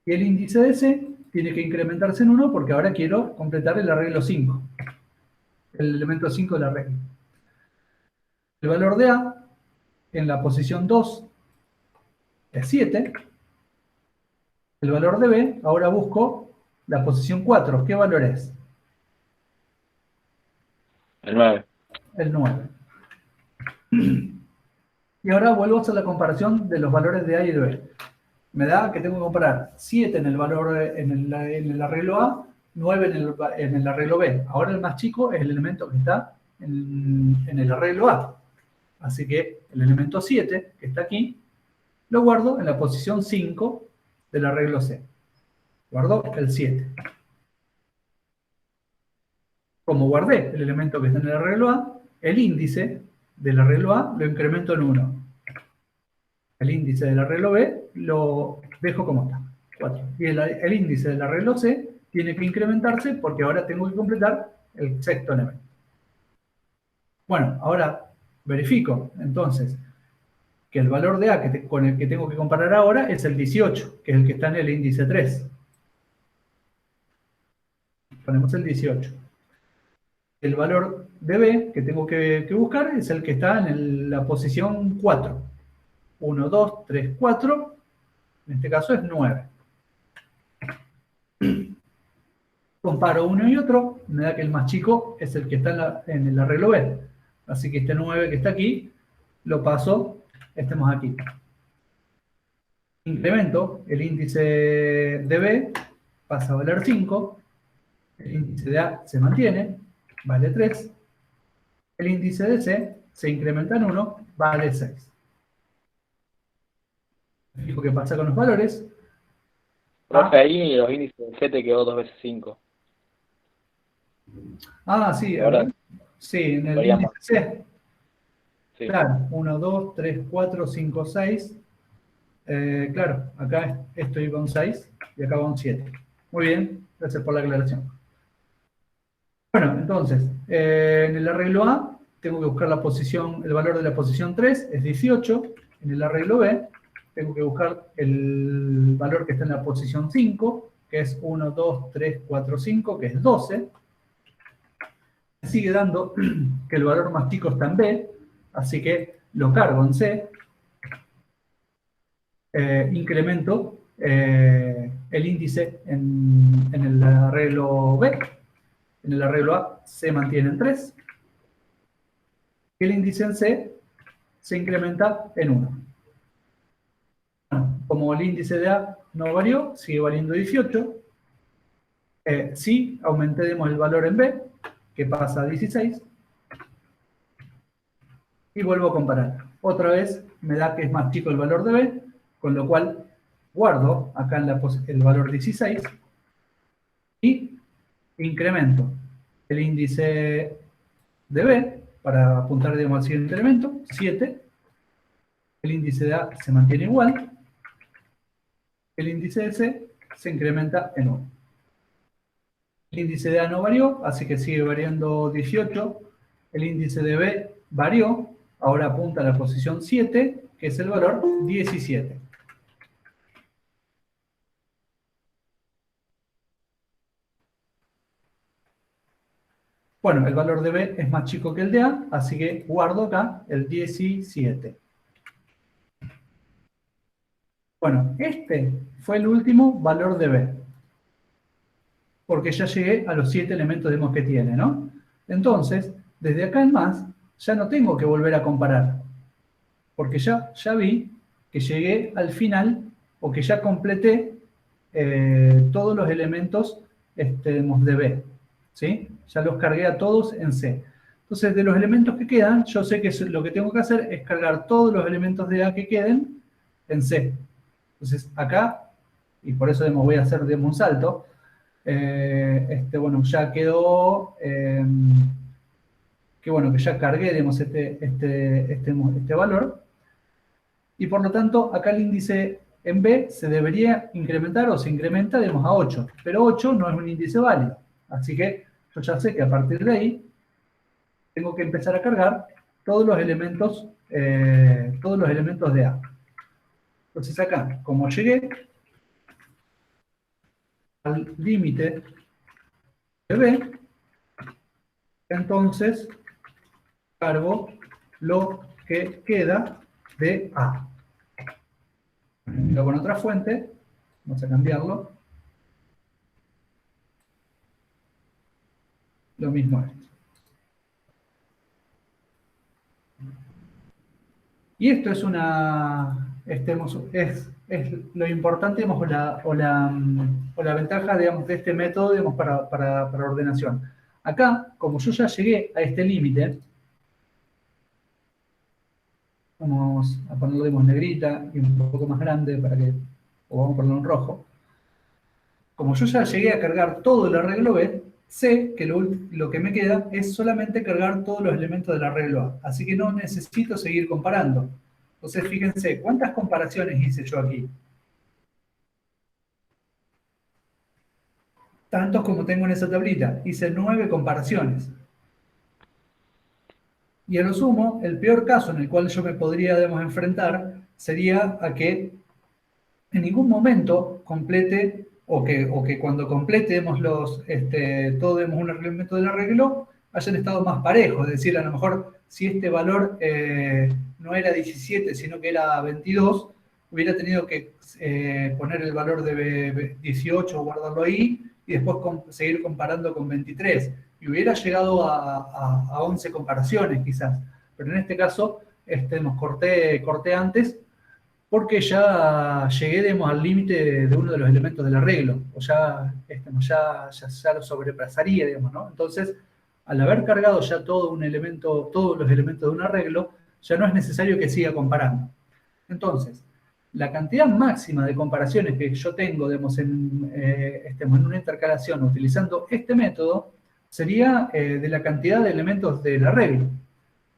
Y el índice de C tiene que incrementarse en 1 porque ahora quiero completar el arreglo 5. El elemento 5 del arreglo. El valor de A en la posición 2 es 7. El valor de B, ahora busco la posición 4. ¿Qué valor es? El 9. El 9. Y ahora vuelvo a hacer la comparación de los valores de A y de B. Me da que tengo que comparar 7 en el valor en el arreglo A, 9 en el arreglo B. Ahora el más chico es el elemento que está en el arreglo A. Así que el elemento 7, que está aquí, lo guardo en la posición 5 del arreglo C. Guardo el 7. Como guardé el elemento que está en el arreglo A, el índice del arreglo A lo incremento en 1. El índice del arreglo B lo dejo como está, 4. Y el índice del arreglo C tiene que incrementarse porque ahora tengo que completar el sexto elemento. Bueno, ahora verifico entonces que el valor de A con el que tengo que comparar ahora es el 18, que es el que está en el índice 3. Ponemos el 18. El valor de B que tengo que buscar es el que está en la posición 4. 1, 2, 3, 4. En este caso es 9. Comparo uno y otro, me da que el más chico es el que está en el arreglo B. Así que este 9 que está aquí, lo paso, estemos aquí. Incremento, el índice de B pasa a valer 5, el índice de A se mantiene, vale 3, el índice de C se incrementa en 1, vale 6. Fijo qué pasa con los valores. Profe, ahí los índices de C te quedó 2 veces 5. Ah, sí, Ahora sí, en el varíamos. índice C. Sí. Claro, 1, 2, 3, 4, 5, 6. Claro, acá estoy con 6 y acá con 7. Muy bien, gracias por la aclaración. Bueno, entonces, en el arreglo A tengo que buscar el valor de la posición 3 es 18. En el arreglo B tengo que buscar el valor que está en la posición 5, que es 1, 2, 3, 4, 5, que es 12. Me sigue dando que el valor más chico está en B, así que lo cargo en C. Incremento el índice en el arreglo B. En el arreglo A se mantiene en 3. El índice en C se incrementa en 1. Bueno, como el índice de A no varió, sigue valiendo 18. Sí, aumentemos el valor en B, que pasa a 16. Y vuelvo a comparar. Otra vez me da que es más chico el valor de B, con lo cual guardo acá el valor 16 y incremento el índice de B para apuntar, digamos, al siguiente elemento, 7. El índice de A se mantiene igual. El índice de C se incrementa en 1. El índice de A no varió, así que sigue variando 18. El índice de B varió, ahora apunta a la posición 7, que es el valor 17. Bueno, el valor de B es más chico que el de A, así que guardo acá el 17. Bueno, este fue el último valor de B, porque ya llegué a los 7 elementos que tiene, ¿no? Entonces, desde acá en más, ya no tengo que volver a comparar, porque ya vi que llegué al final, o que ya completé todos los elementos de B, ¿sí? Ya los cargué a todos en C. Entonces, de los elementos que quedan, yo sé que lo que tengo que hacer es cargar todos los elementos de A que queden en C. Entonces, acá, y por eso voy a hacer un salto, bueno, ya quedó, que bueno, que ya cargué, este valor, y por lo tanto, acá el índice en B se debería incrementar o se incrementa, a 8, pero 8 no es un índice válido, así que yo ya sé que a partir de ahí tengo que empezar a cargar todos los elementos de A. Entonces acá, como llegué al límite de B, entonces cargo lo que queda de A. Lo con otra fuente, vamos a cambiarlo. Lo mismo esto. Y esto es es lo importante, digamos, o la ventaja, digamos, de este método, digamos, para ordenación. Acá, como yo ya llegué a este límite, vamos a ponerlo, digamos, negrita y un poco más grande o vamos a ponerlo en rojo. Como yo ya llegué a cargar todo el arreglo B, sé que lo que me queda es solamente cargar todos los elementos del arreglo A. Así que no necesito seguir comparando. Entonces, fíjense, ¿cuántas comparaciones hice yo aquí? Tantos como tengo en esa tablita. Hice 9 comparaciones. Y a lo sumo, el peor caso en el cual yo me podría, digamos, enfrentar sería a que en ningún momento complete, o que cuando completemos todo un elemento del arreglo, hayan estado más parejos. Es decir, a lo mejor si este valor no era 17, sino que era 22, hubiera tenido que poner el valor de 18, guardarlo ahí, y después seguir comparando con 23. Y hubiera llegado a 11 comparaciones quizás. Pero en este caso, corté antes, porque ya llegué, digamos, al límite de uno de los elementos del arreglo, o ya lo sobrepasaría, digamos, ¿no? Entonces, al haber cargado ya todos los elementos de un arreglo, ya no es necesario que siga comparando. Entonces, la cantidad máxima de comparaciones que yo tengo, digamos, en una intercalación utilizando este método, sería de la cantidad de elementos del arreglo,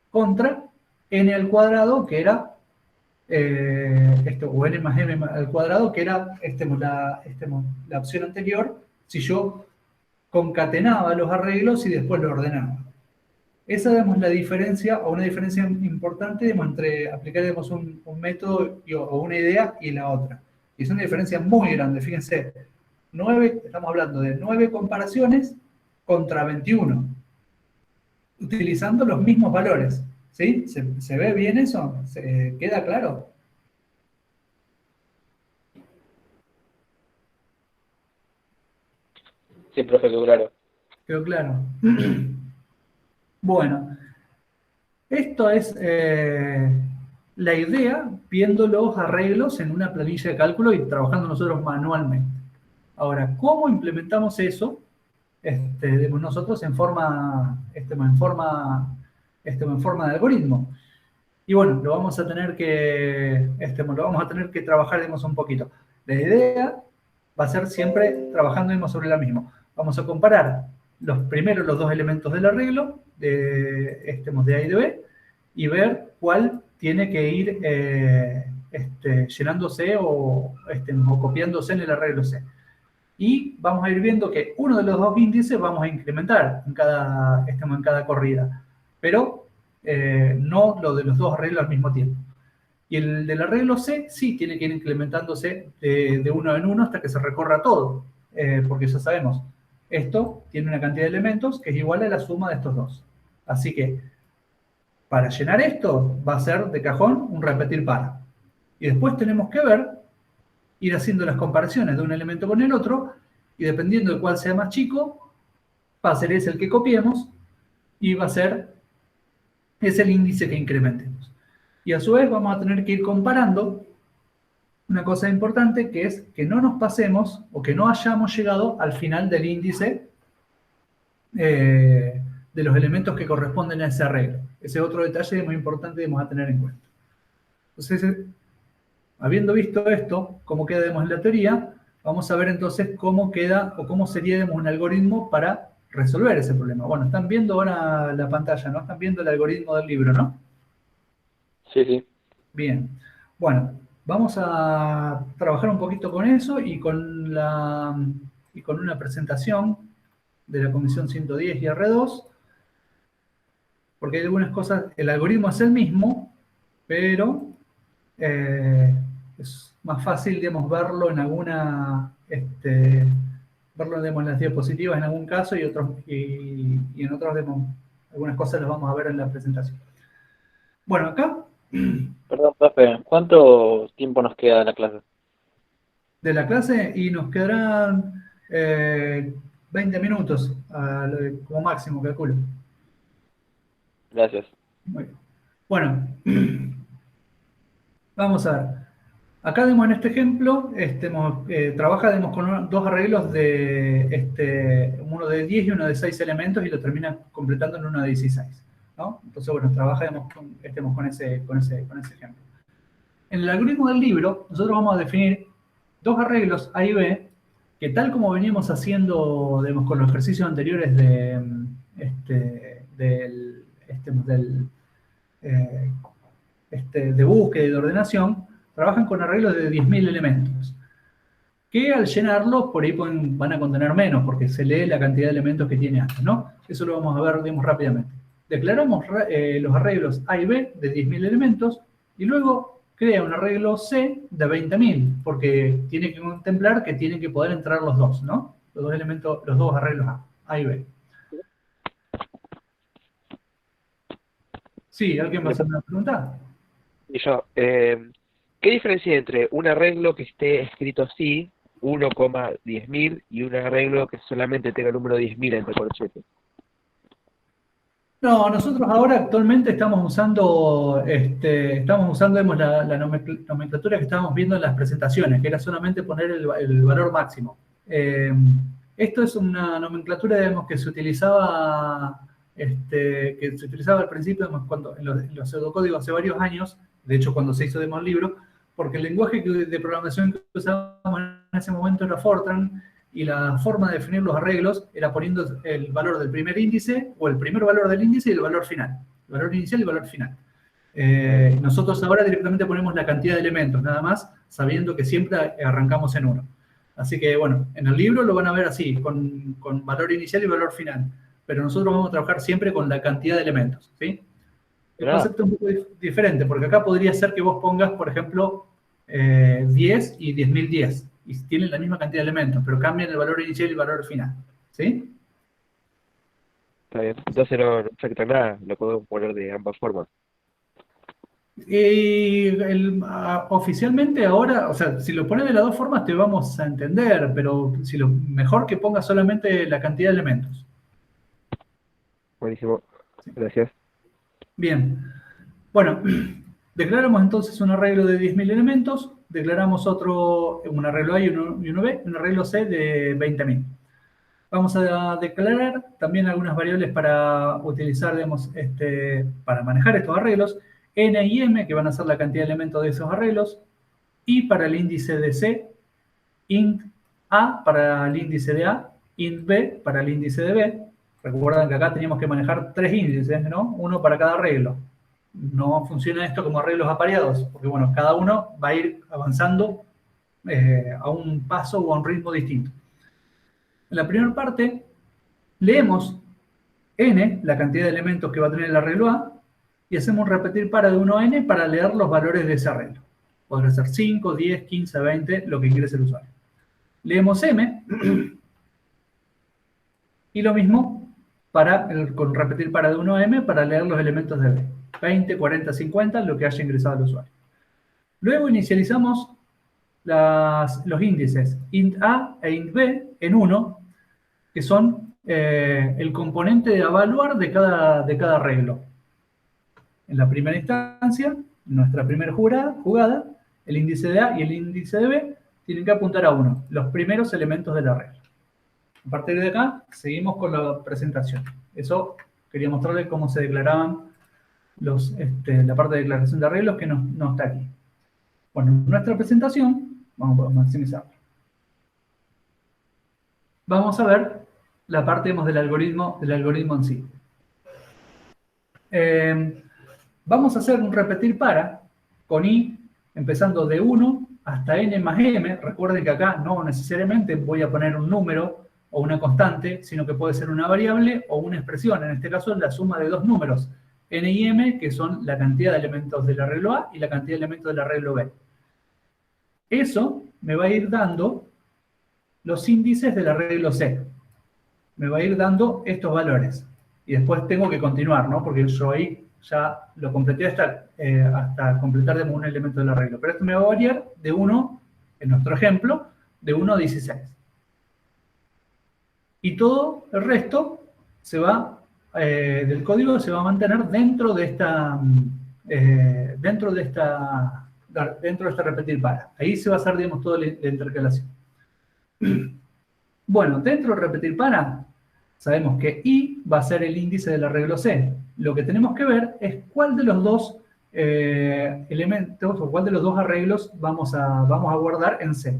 contra n al cuadrado, que era o n más m al cuadrado, que era la opción anterior, si yo concatenaba los arreglos y después lo ordenaba. Esa, digamos, la diferencia, o una diferencia importante, digamos, entre aplicar, digamos, un método o una idea y la otra. Y es una diferencia muy grande, fíjense. Estamos hablando de 9 comparaciones contra 21, utilizando los mismos valores. ¿Sí? ¿Se ve bien eso? ¿Queda claro? Sí, profe, quedó claro. Quedó claro. Bueno, esto es la idea viendo los arreglos en una planilla de cálculo y trabajando nosotros manualmente. Ahora, ¿cómo implementamos eso nosotros en forma de algoritmo? Y bueno, lo vamos a tener que trabajar, digamos, un poquito. La idea va a ser siempre trabajando, digamos, sobre la misma. Vamos a comparar primero los dos elementos del arreglo de A y de B, y ver cuál tiene que ir llenándose o copiándose en el arreglo C. Y vamos a ir viendo que uno de los dos índices vamos a incrementar en cada corrida, pero no lo de los dos arreglos al mismo tiempo. Y el del arreglo C sí tiene que ir incrementándose de uno en uno hasta que se recorra todo, porque ya sabemos, esto tiene una cantidad de elementos que es igual a la suma de estos dos. Así que para llenar esto va a ser de cajón un repetir para. Y después tenemos que ir haciendo las comparaciones de un elemento con el otro, y dependiendo de cuál sea más chico, va a ser ese el que copiemos y es el índice que incrementemos. Y a su vez vamos a tener que ir comparando una cosa importante, que es que no nos pasemos o que no hayamos llegado al final del índice de los elementos que corresponden a ese arreglo. Ese es otro detalle muy importante que vamos a tener en cuenta. Entonces, habiendo visto esto, cómo queda en la teoría, vamos a ver entonces cómo queda o cómo sería un algoritmo para resolver ese problema. Bueno, están viendo ahora la pantalla, ¿no? Están viendo el algoritmo del libro, ¿no? Sí, sí. Bien. Bueno, vamos a trabajar un poquito con eso y con una presentación de la Comisión 110 y R2, porque hay algunas cosas, el algoritmo es el mismo, pero es más fácil, digamos, verlo en verlo, digamos, en las diapositivas en algún caso y en otros, digamos, algunas cosas las vamos a ver en la presentación. Bueno, acá, Perdón, profe, ¿cuánto tiempo nos queda de la clase? de la clase, y nos quedarán 20 minutos como máximo, calculo. Gracias. Muy bien. Bueno, vamos a ver. Acá en este ejemplo, trabaja con dos arreglos uno de 10 y uno de 6 elementos y lo termina completando en uno de 16, ¿no? Entonces, bueno, trabajemos con ese ejemplo. En el algoritmo del libro, nosotros vamos a definir dos arreglos A y B, que tal como veníamos haciendo, digamos, con los ejercicios anteriores eh, de búsqueda y de ordenación, trabajan con arreglos de 10.000 elementos, que al llenarlos por ahí van a contener menos, porque se lee la cantidad de elementos que tiene antes, ¿no? Eso lo vamos a ver, digamos, rápidamente. Declaramos los arreglos A y B de 10.000 elementos, y luego crea un arreglo C de 20.000, porque tiene que contemplar que tienen que poder entrar los dos, ¿no? Los dos elementos, los dos arreglos A y B. Sí, ¿alguien va a hacer una pregunta? Y yo, ¿qué diferencia hay entre un arreglo que esté escrito así, 1,10.000, y un arreglo que solamente tenga el número 10.000 entre corchetes? No, nosotros ahora actualmente estamos usando, digamos, la nomenclatura que estábamos viendo en las presentaciones, que era solamente poner el valor máximo. Esto es una nomenclatura, digamos, que se utilizaba al principio, digamos, en los pseudocódigos hace varios años, de hecho cuando se hizo el libro, porque el lenguaje de programación que usábamos en ese momento era Fortran, y la forma de definir los arreglos era poniendo el valor del primer índice, o el primer valor del índice y el valor final. El valor inicial y el valor final. Nosotros ahora directamente ponemos la cantidad de elementos, nada más, sabiendo que siempre arrancamos en 1. Así que, bueno, en el libro lo van a ver así, con valor inicial y valor final. Pero nosotros vamos a trabajar siempre con la cantidad de elementos, ¿sí? El concepto es un poco diferente, porque acá podría ser que vos pongas, por ejemplo, 10 y 10.010, y tienen la misma cantidad de elementos, pero cambian el valor inicial y el valor final, ¿sí? Está bien. Entonces no afecta nada, lo podemos poner de ambas formas. Oficialmente ahora, o sea, si lo pones de las dos formas te vamos a entender, pero mejor que pongas solamente la cantidad de elementos. Buenísimo. Gracias. Bien. Bueno, declaramos entonces un arreglo de 10.000 elementos, declaramos un arreglo A y uno B, un arreglo C de 20.000. Vamos a declarar también algunas variables para utilizar, digamos, para manejar estos arreglos, n y m, que van a ser la cantidad de elementos de esos arreglos, y para el índice de C, int A para el índice de A, int B para el índice de B. Recuerden que acá teníamos que manejar 3 índices, ¿no? Uno para cada arreglo. No funciona esto como arreglos apareados, porque bueno, cada uno va a ir avanzando a un paso o a un ritmo distinto. En la primera parte, leemos n, la cantidad de elementos que va a tener el arreglo A, y hacemos repetir para de 1 a n para leer los valores de ese arreglo. Podrá ser 5, 10, 15, 20, lo que quiere el usuario. Leemos m, y lo mismo con repetir para de 1 a m para leer los elementos de b. 20, 40, 50, lo que haya ingresado el usuario. Luego inicializamos los índices int A e int B en 1, que son el componente de evaluar de cada arreglo. En la primera instancia, en nuestra primera jugada, el índice de A y el índice de B tienen que apuntar a 1, los primeros elementos del arreglo. A partir de acá, seguimos con la presentación. Eso Quería mostrarles cómo se declaraban la parte de declaración de arreglos que no está aquí. Bueno, en nuestra presentación, vamos a maximizarla. Vamos a ver la parte del algoritmo en sí. Vamos a hacer un repetir para con i empezando de 1 hasta n más m. Recuerden que acá no necesariamente voy a poner un número o una constante, sino que puede ser una variable o una expresión. En este caso, la suma de dos números, n y m, que son la cantidad de elementos del arreglo A y la cantidad de elementos del arreglo B. Eso me va a ir dando los índices del arreglo C. Me va a ir dando estos valores. Y después tengo que continuar, ¿no? Porque yo ahí ya lo completé hasta completar un elemento del arreglo. Pero esto me va a variar de 1, en nuestro ejemplo, de 1 a 16. Y todo el resto del código se va a mantener dentro de este repetir para. Ahí se va a hacer, digamos, toda la intercalación. Bueno, dentro del repetir para, sabemos que i va a ser el índice del arreglo C. Lo que tenemos que ver es cuál de los dos elementos o cuál de los dos arreglos vamos a guardar en C.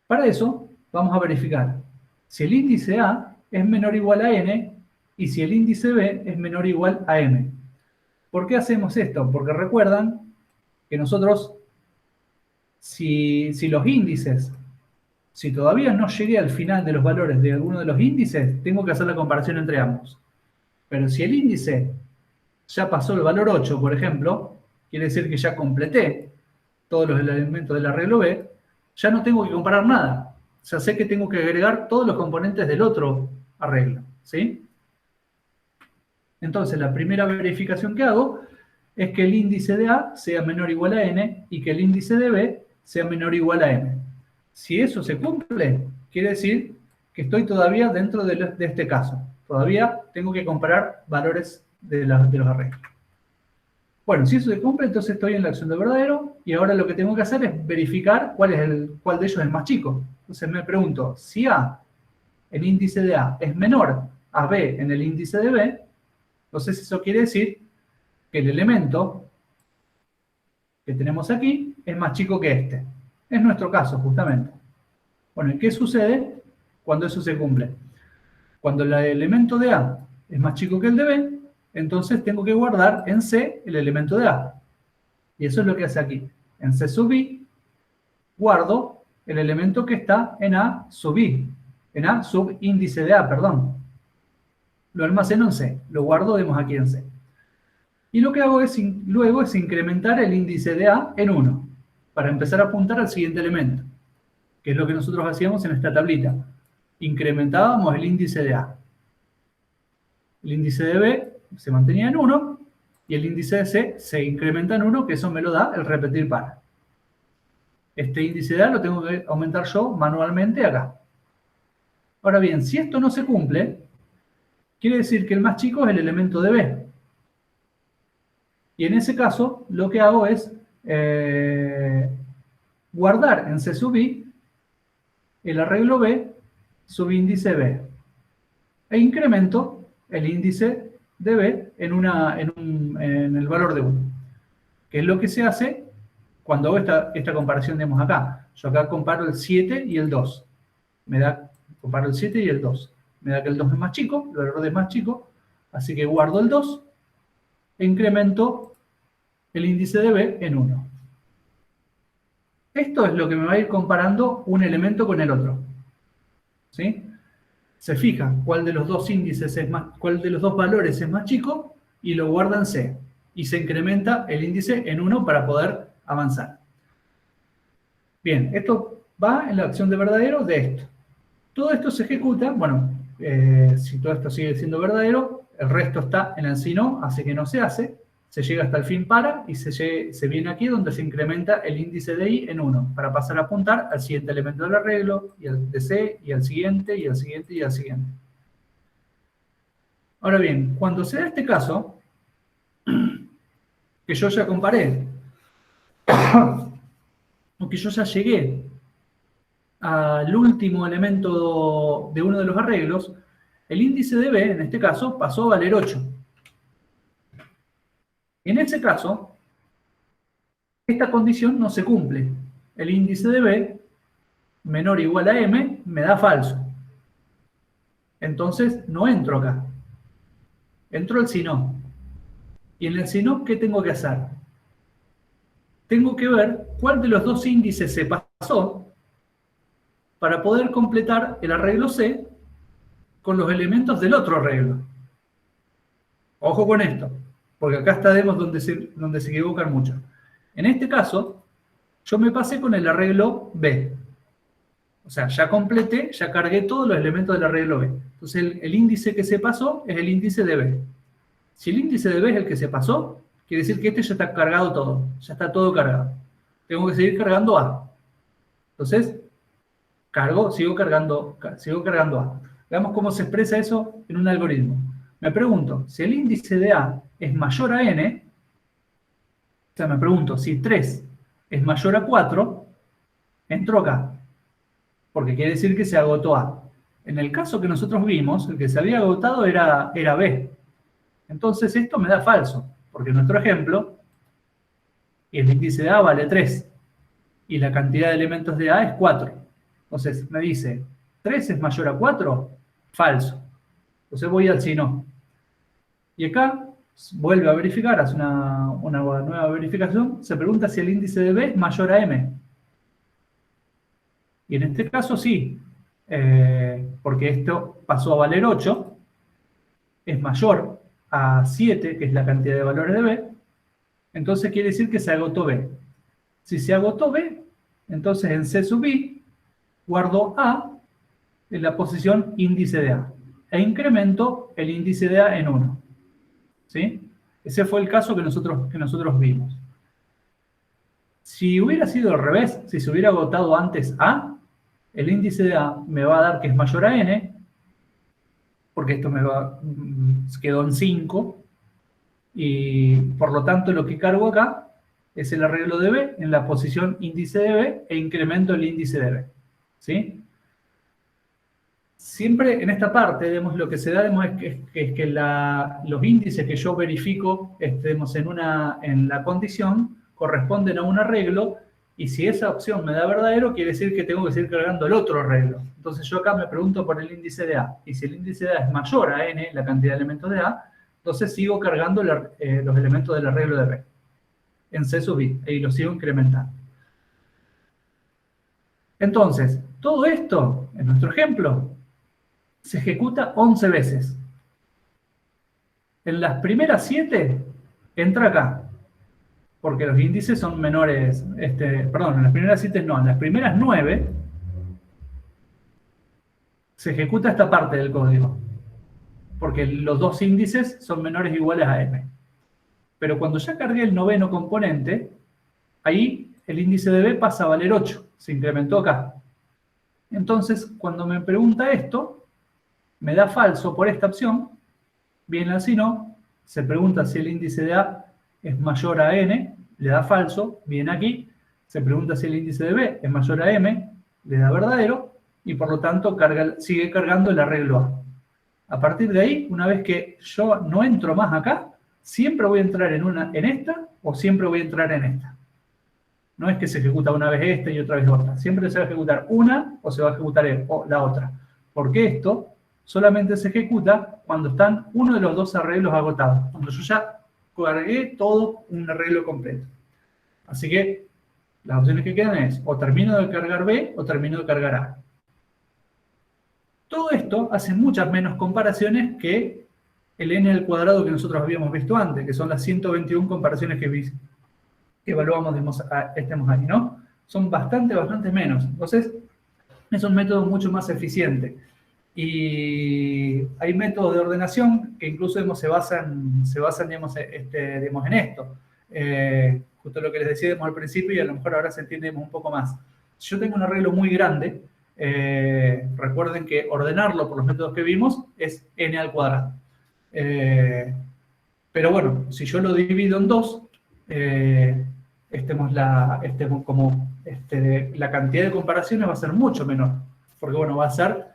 Para eso, vamos a verificar si el índice A es menor o igual a n y si el índice B es menor o igual a m. ¿Por qué hacemos esto? Porque recuerdan que nosotros, si los índices, si todavía no llegué al final de los valores de alguno de los índices, tengo que hacer la comparación entre ambos. Pero si el índice ya pasó el valor 8, por ejemplo, quiere decir que ya completé todos los elementos del arreglo B, ya no tengo que comparar nada. Ya sé que tengo que agregar todos los componentes del otro arreglo, ¿sí? Entonces, la primera verificación que hago es que el índice de A sea menor o igual a n y que el índice de B sea menor o igual a m. Si eso se cumple, quiere decir que estoy todavía dentro de este caso. Todavía tengo que comparar valores de los arreglos. Bueno, si eso se cumple, entonces estoy en la acción de verdadero y ahora lo que tengo que hacer es verificar cuál de ellos es el más chico. Entonces me pregunto, si A, el índice de A, es menor a B en el índice de B, entonces eso quiere decir que el elemento que tenemos aquí es más chico que este. Es nuestro caso, justamente. Bueno, ¿y qué sucede cuando eso se cumple? Cuando el elemento de A es más chico que el de B, entonces tengo que guardar en C el elemento de A. Y eso es lo que hace aquí. En C sub i, guardo el elemento que está en A sub i. En A sub índice de A, perdón. Lo almaceno en C. Lo guardo, vemos aquí en C. Y lo que hago luego es incrementar el índice de A en 1, para empezar a apuntar al siguiente elemento, que es lo que nosotros hacíamos en esta tablita. Incrementábamos el índice de A. El índice de B se mantenía en 1, y el índice de C se incrementa en 1, que eso me lo da el repetir para. Este índice de A lo tengo que aumentar yo manualmente acá. Ahora bien, si esto no se cumple, quiere decir que el más chico es el elemento de B. Y en ese caso, lo que hago es guardar en C sub i el arreglo B subíndice B. E incremento el índice de B en el valor de 1. Que es lo que se hace cuando hago esta comparación, digamos acá. Yo acá comparo el 7 y el 2. Comparo el 7 y el 2. Me da que el 2 es más chico, el valor de es más chico. Así que guardo el 2 e incremento el índice de B en 1. Esto es lo que me va a ir comparando un elemento con el otro. ¿Sí? Se fija cuál de los dos índices cuál de los dos valores es más chico y lo guarda en C. Y se incrementa el índice en 1 para poder avanzar. Bien, esto va en la acción de verdadero de esto. Todo esto se ejecuta, bueno, si todo esto sigue siendo verdadero, el resto está en el si no, así que no se hace. Se llega hasta el fin para y se viene aquí donde se incrementa el índice de i en 1 para pasar a apuntar al siguiente elemento del arreglo y al de C y al siguiente y al siguiente y al siguiente. Ahora bien, cuando se da este caso, que yo ya comparé, o que yo ya llegué al último elemento de uno de los arreglos, El índice de B, en este caso, pasó a valer 8. En ese caso, esta condición no se cumple. El índice de B, menor o igual a M, me da falso. Entonces, no entro acá. Entro al si no. Y en el si no, ¿qué tengo que hacer? Tengo que ver cuál de los dos índices se pasó para poder completar el arreglo C con los elementos del otro arreglo. Ojo con esto, porque acá está donde se equivocan mucho. En este caso, yo me pasé con el arreglo B. O sea, ya completé, ya cargué todos los elementos del arreglo B. Entonces, el índice que se pasó es el índice de B. Si el índice de B es el que se pasó, quiere decir que este ya está cargado todo. Ya está todo cargado. Tengo que seguir cargando A. Entonces, sigo cargando A. Veamos cómo se expresa eso en un algoritmo. Me pregunto, si el índice de A es mayor a n, o sea, me pregunto, si 3 es mayor a 4, entro acá, porque quiere decir que se agotó A. En el caso que nosotros vimos, el que se había agotado era B. Entonces esto me da falso, porque en nuestro ejemplo, el índice de A vale 3, y la cantidad de elementos de A es 4. Entonces me dice, ¿3 es mayor a 4? Falso. Entonces voy al si no. Y acá vuelve a verificar, hace una nueva verificación, se pregunta si el índice de B es mayor a M. Y en este caso sí, porque esto pasó a valer 8, es mayor a 7, que es la cantidad de valores de B, entonces quiere decir que se agotó B. Si se agotó B, entonces en C sub I guardo A en la posición índice de A e incremento el índice de A en 1. ¿Sí? Ese fue el caso que nosotros vimos. Si hubiera sido al revés, si se hubiera agotado antes A, el índice de A me va a dar que es mayor a N, porque esto quedó en 5, y por lo tanto lo que cargo acá es el arreglo de B en la posición índice de B e incremento el índice de B. ¿Sí? Siempre en esta parte, lo que se da es que los índices que yo verifico en la condición corresponden a un arreglo, y si esa opción me da verdadero, quiere decir que tengo que seguir cargando el otro arreglo. Entonces yo acá me pregunto por el índice de A, y si el índice de A es mayor a n, la cantidad de elementos de A, entonces sigo cargando los elementos del arreglo de B en C sub I, y los sigo incrementando. Entonces, todo esto, en nuestro ejemplo, se ejecuta 11 veces. En las primeras 7, entra acá, porque los índices son menores, perdón, en las primeras 7 no, en las primeras 9 se ejecuta esta parte del código, porque los dos índices son menores o iguales a m. Pero cuando ya cargué el noveno componente, ahí el índice de B pasa a valer 8, se incrementó acá. Entonces, cuando me pregunta esto, me da falso por esta opción, bien así no, se pregunta si el índice de A es mayor a n, le da falso, bien aquí, se pregunta si el índice de B es mayor a m, le da verdadero, y por lo tanto sigue cargando el arreglo A. A partir de ahí, una vez que yo no entro más acá, siempre voy a entrar en esta, o siempre voy a entrar en esta. No es que se ejecuta una vez esta y otra vez otra. Siempre se va a ejecutar una o se va a ejecutar la otra. Porque esto solamente se ejecuta cuando están uno de los dos arreglos agotados. Cuando yo ya cargué todo un arreglo completo. Así que las opciones que quedan es o termino de cargar B o termino de cargar A. Todo esto hace muchas menos comparaciones que el n al cuadrado que nosotros habíamos visto antes, que son las 121 comparaciones que evaluamos ahí, ¿no? Son bastante menos. Entonces, es un método mucho más eficiente. Y hay métodos de ordenación que incluso se basan digamos, en esto. Justo lo que les decíamos al principio, y a lo mejor ahora se entiende un poco más. Si yo tengo un arreglo muy grande, recuerden que ordenarlo por los métodos que vimos es n al cuadrado. Pero bueno, si yo lo divido en dos, la cantidad de comparaciones va a ser mucho menor, porque bueno, va a ser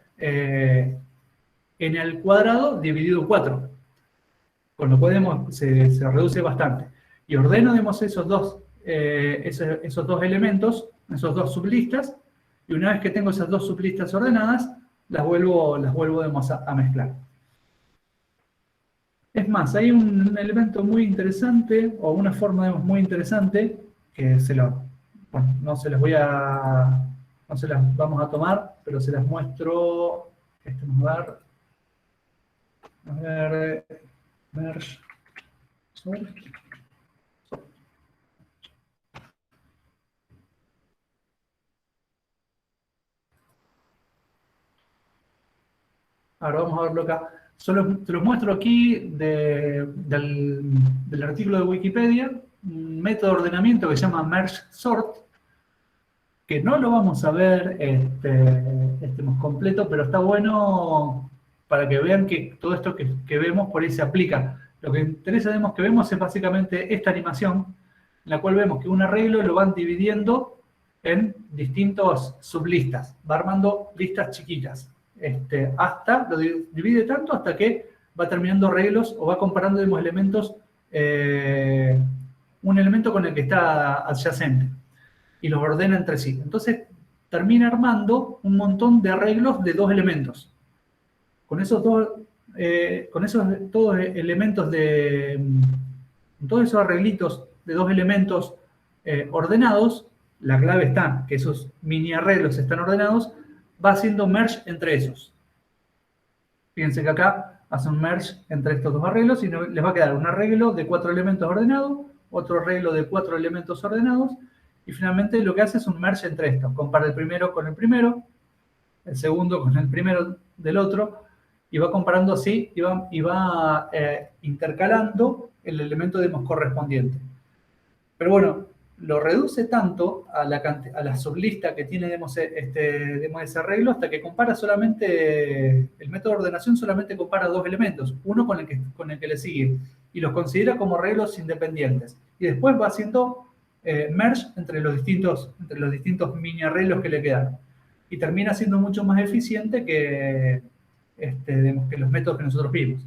n al cuadrado dividido 4. Con lo cual se reduce bastante. Y ordeno, digamos, esos dos elementos, esos dos sublistas, y una vez que tengo esas dos sublistas ordenadas, las vuelvo digamos, a mezclar. Es más, hay un elemento muy interesante, o una forma, digamos, muy interesante, que bueno, no se las vamos a tomar, pero se las muestro. A ver, merge, sort. Ahora vamos a verlo acá. Solo te lo muestro aquí del artículo de Wikipedia, un método de ordenamiento que se llama merge sort, que no lo vamos a ver completo, pero está bueno para que vean que todo esto que vemos por ahí se aplica. Lo que interesa que vemos es básicamente esta animación, en la cual vemos que un arreglo lo van dividiendo en distintos sublistas, va armando listas chiquitas. Lo divide tanto hasta que va terminando arreglos o va comparando, digamos, elementos, un elemento con el que está adyacente, y los ordena entre sí. Entonces termina armando un montón de arreglos de dos elementos. Con esos elementos todos esos arreglitos de dos elementos ordenados, la clave está que esos mini arreglos están ordenados, va haciendo merge entre esos. Fíjense que acá hace un merge entre estos dos arreglos y les va a quedar un arreglo de 4 elementos ordenados, otro arreglo de 4 elementos ordenados, y finalmente lo que hace es un merge entre estos. Compara el primero con el primero, el segundo con el primero del otro, y va comparando así, y va intercalando el elemento, digamos, correspondiente. Pero bueno, lo reduce tanto a la sublista que tiene, digamos, ese arreglo, hasta que compara solamente, el método de ordenación solamente compara dos elementos, uno con el que le sigue, y los considera como arreglos independientes. Y después va haciendo merge entre los distintos mini arreglos que le quedan. Y termina siendo mucho más eficiente que los métodos que nosotros vimos.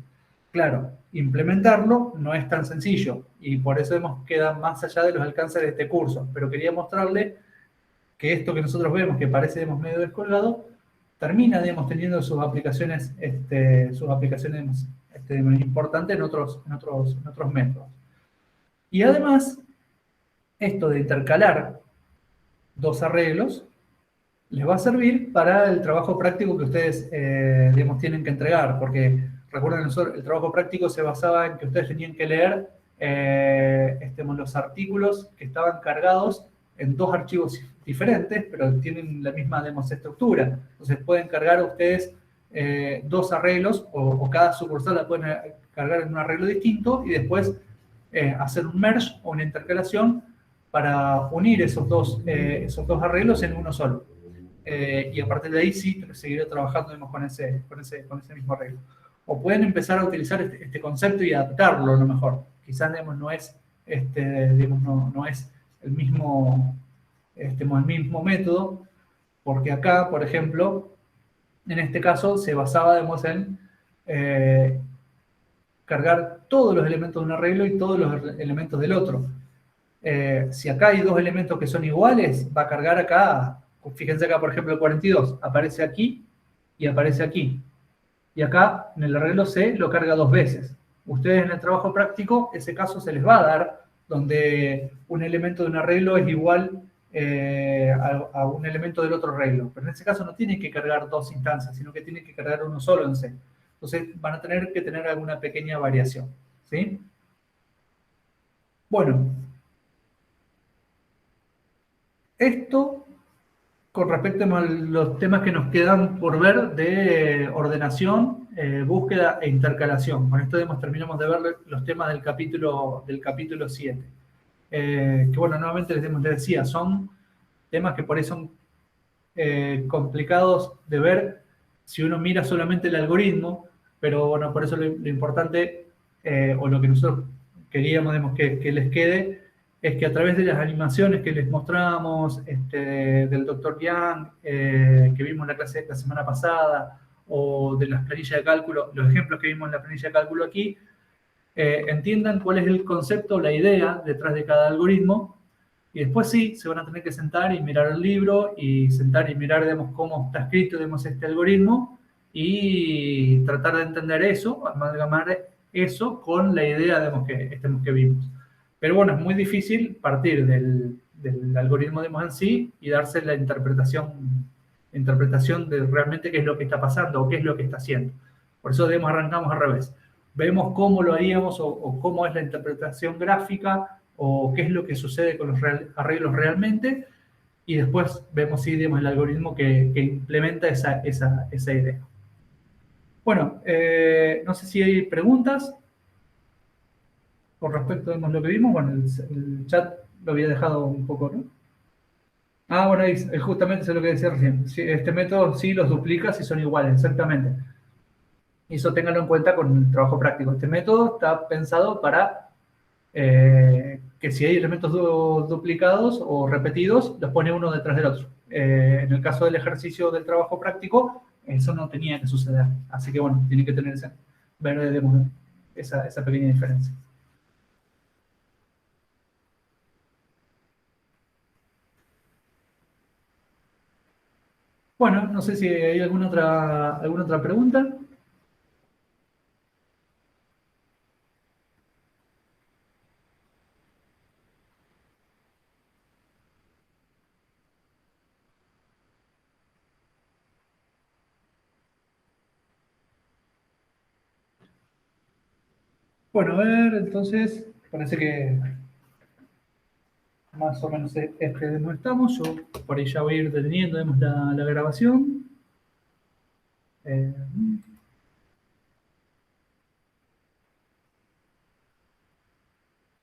Claro, implementarlo no es tan sencillo y por eso queda más allá de los alcances de este curso, pero quería mostrarle que esto que nosotros vemos, que parece medio descolgado, termina teniendo sus aplicaciones importantes en otros métodos. Y además, esto de intercalar dos arreglos les va a servir para el trabajo práctico que ustedes tienen que entregar, porque recuerden, el trabajo práctico se basaba en que ustedes tenían que leer los artículos que estaban cargados en dos archivos diferentes, pero tienen la misma estructura. Entonces pueden cargar ustedes dos arreglos, o cada sucursal la pueden cargar en un arreglo distinto, y después hacer un merge o una intercalación para unir esos dos arreglos en uno solo. Y a partir de ahí sí seguiré trabajando con ese mismo arreglo. O pueden empezar a utilizar este concepto y adaptarlo a lo mejor. Quizás no es el mismo método, porque acá, por ejemplo, en este caso se basaba en cargar todos los elementos de un arreglo y todos los elementos del otro. Si acá hay dos elementos que son iguales, va a cargar acá. Fíjense acá, por ejemplo, el 42, aparece aquí y aparece aquí. Y acá, en el arreglo C, lo carga dos veces. Ustedes en el trabajo práctico, ese caso se les va a dar, donde un elemento de un arreglo es igual a un elemento del otro arreglo. Pero en ese caso no tienen que cargar dos instancias, sino que tienen que cargar uno solo en C. Entonces van a tener que tener alguna pequeña variación. ¿Sí? Bueno. Esto con respecto a los temas que nos quedan por ver de ordenación, búsqueda e intercalación. Con esto terminamos de ver los temas del capítulo 7. Que bueno, nuevamente les decía, son temas que por ahí son complicados de ver si uno mira solamente el algoritmo, pero bueno, por eso lo importante, o lo que nosotros queríamos que les quede, es que a través de las animaciones que les mostramos, del Dr. Yang, que vimos en la clase la semana pasada, o de las planillas de cálculo, los ejemplos que vimos en la planilla de cálculo aquí, entiendan cuál es el concepto, la idea detrás de cada algoritmo, y después sí, se van a tener que sentar y mirar el libro, y sentar y mirar, digamos, cómo está escrito, digamos, este algoritmo, y tratar de entender eso, amalgamar eso con la idea, digamos, que vimos. Pero bueno, es muy difícil partir del algoritmo, digamos, en sí, y darse la interpretación de realmente qué es lo que está pasando, o qué es lo que está haciendo. Por eso, digamos, arrancamos al revés. Vemos cómo lo haríamos, o cómo es la interpretación gráfica, o qué es lo que sucede con los arreglos realmente, y después vemos si, digamos, el algoritmo que implementa esa idea. Bueno, no sé si hay preguntas con respecto a lo que vimos. Bueno, el chat lo había dejado un poco, ¿no? Ah, bueno, justamente eso es lo que decía recién. Sí, este método sí los duplica si son iguales, exactamente. Y eso ténganlo en cuenta con el trabajo práctico. Este método está pensado para que si hay elementos duplicados o repetidos, los pone uno detrás del otro. En el caso del ejercicio del trabajo práctico, eso no tenía que suceder. Así que bueno, tiene que tener esa pequeña diferencia. Bueno, no sé si hay alguna otra pregunta. Bueno, a ver, entonces, parece que más o menos no estamos. Yo por ahí ya voy a ir deteniendo, vemos la grabación.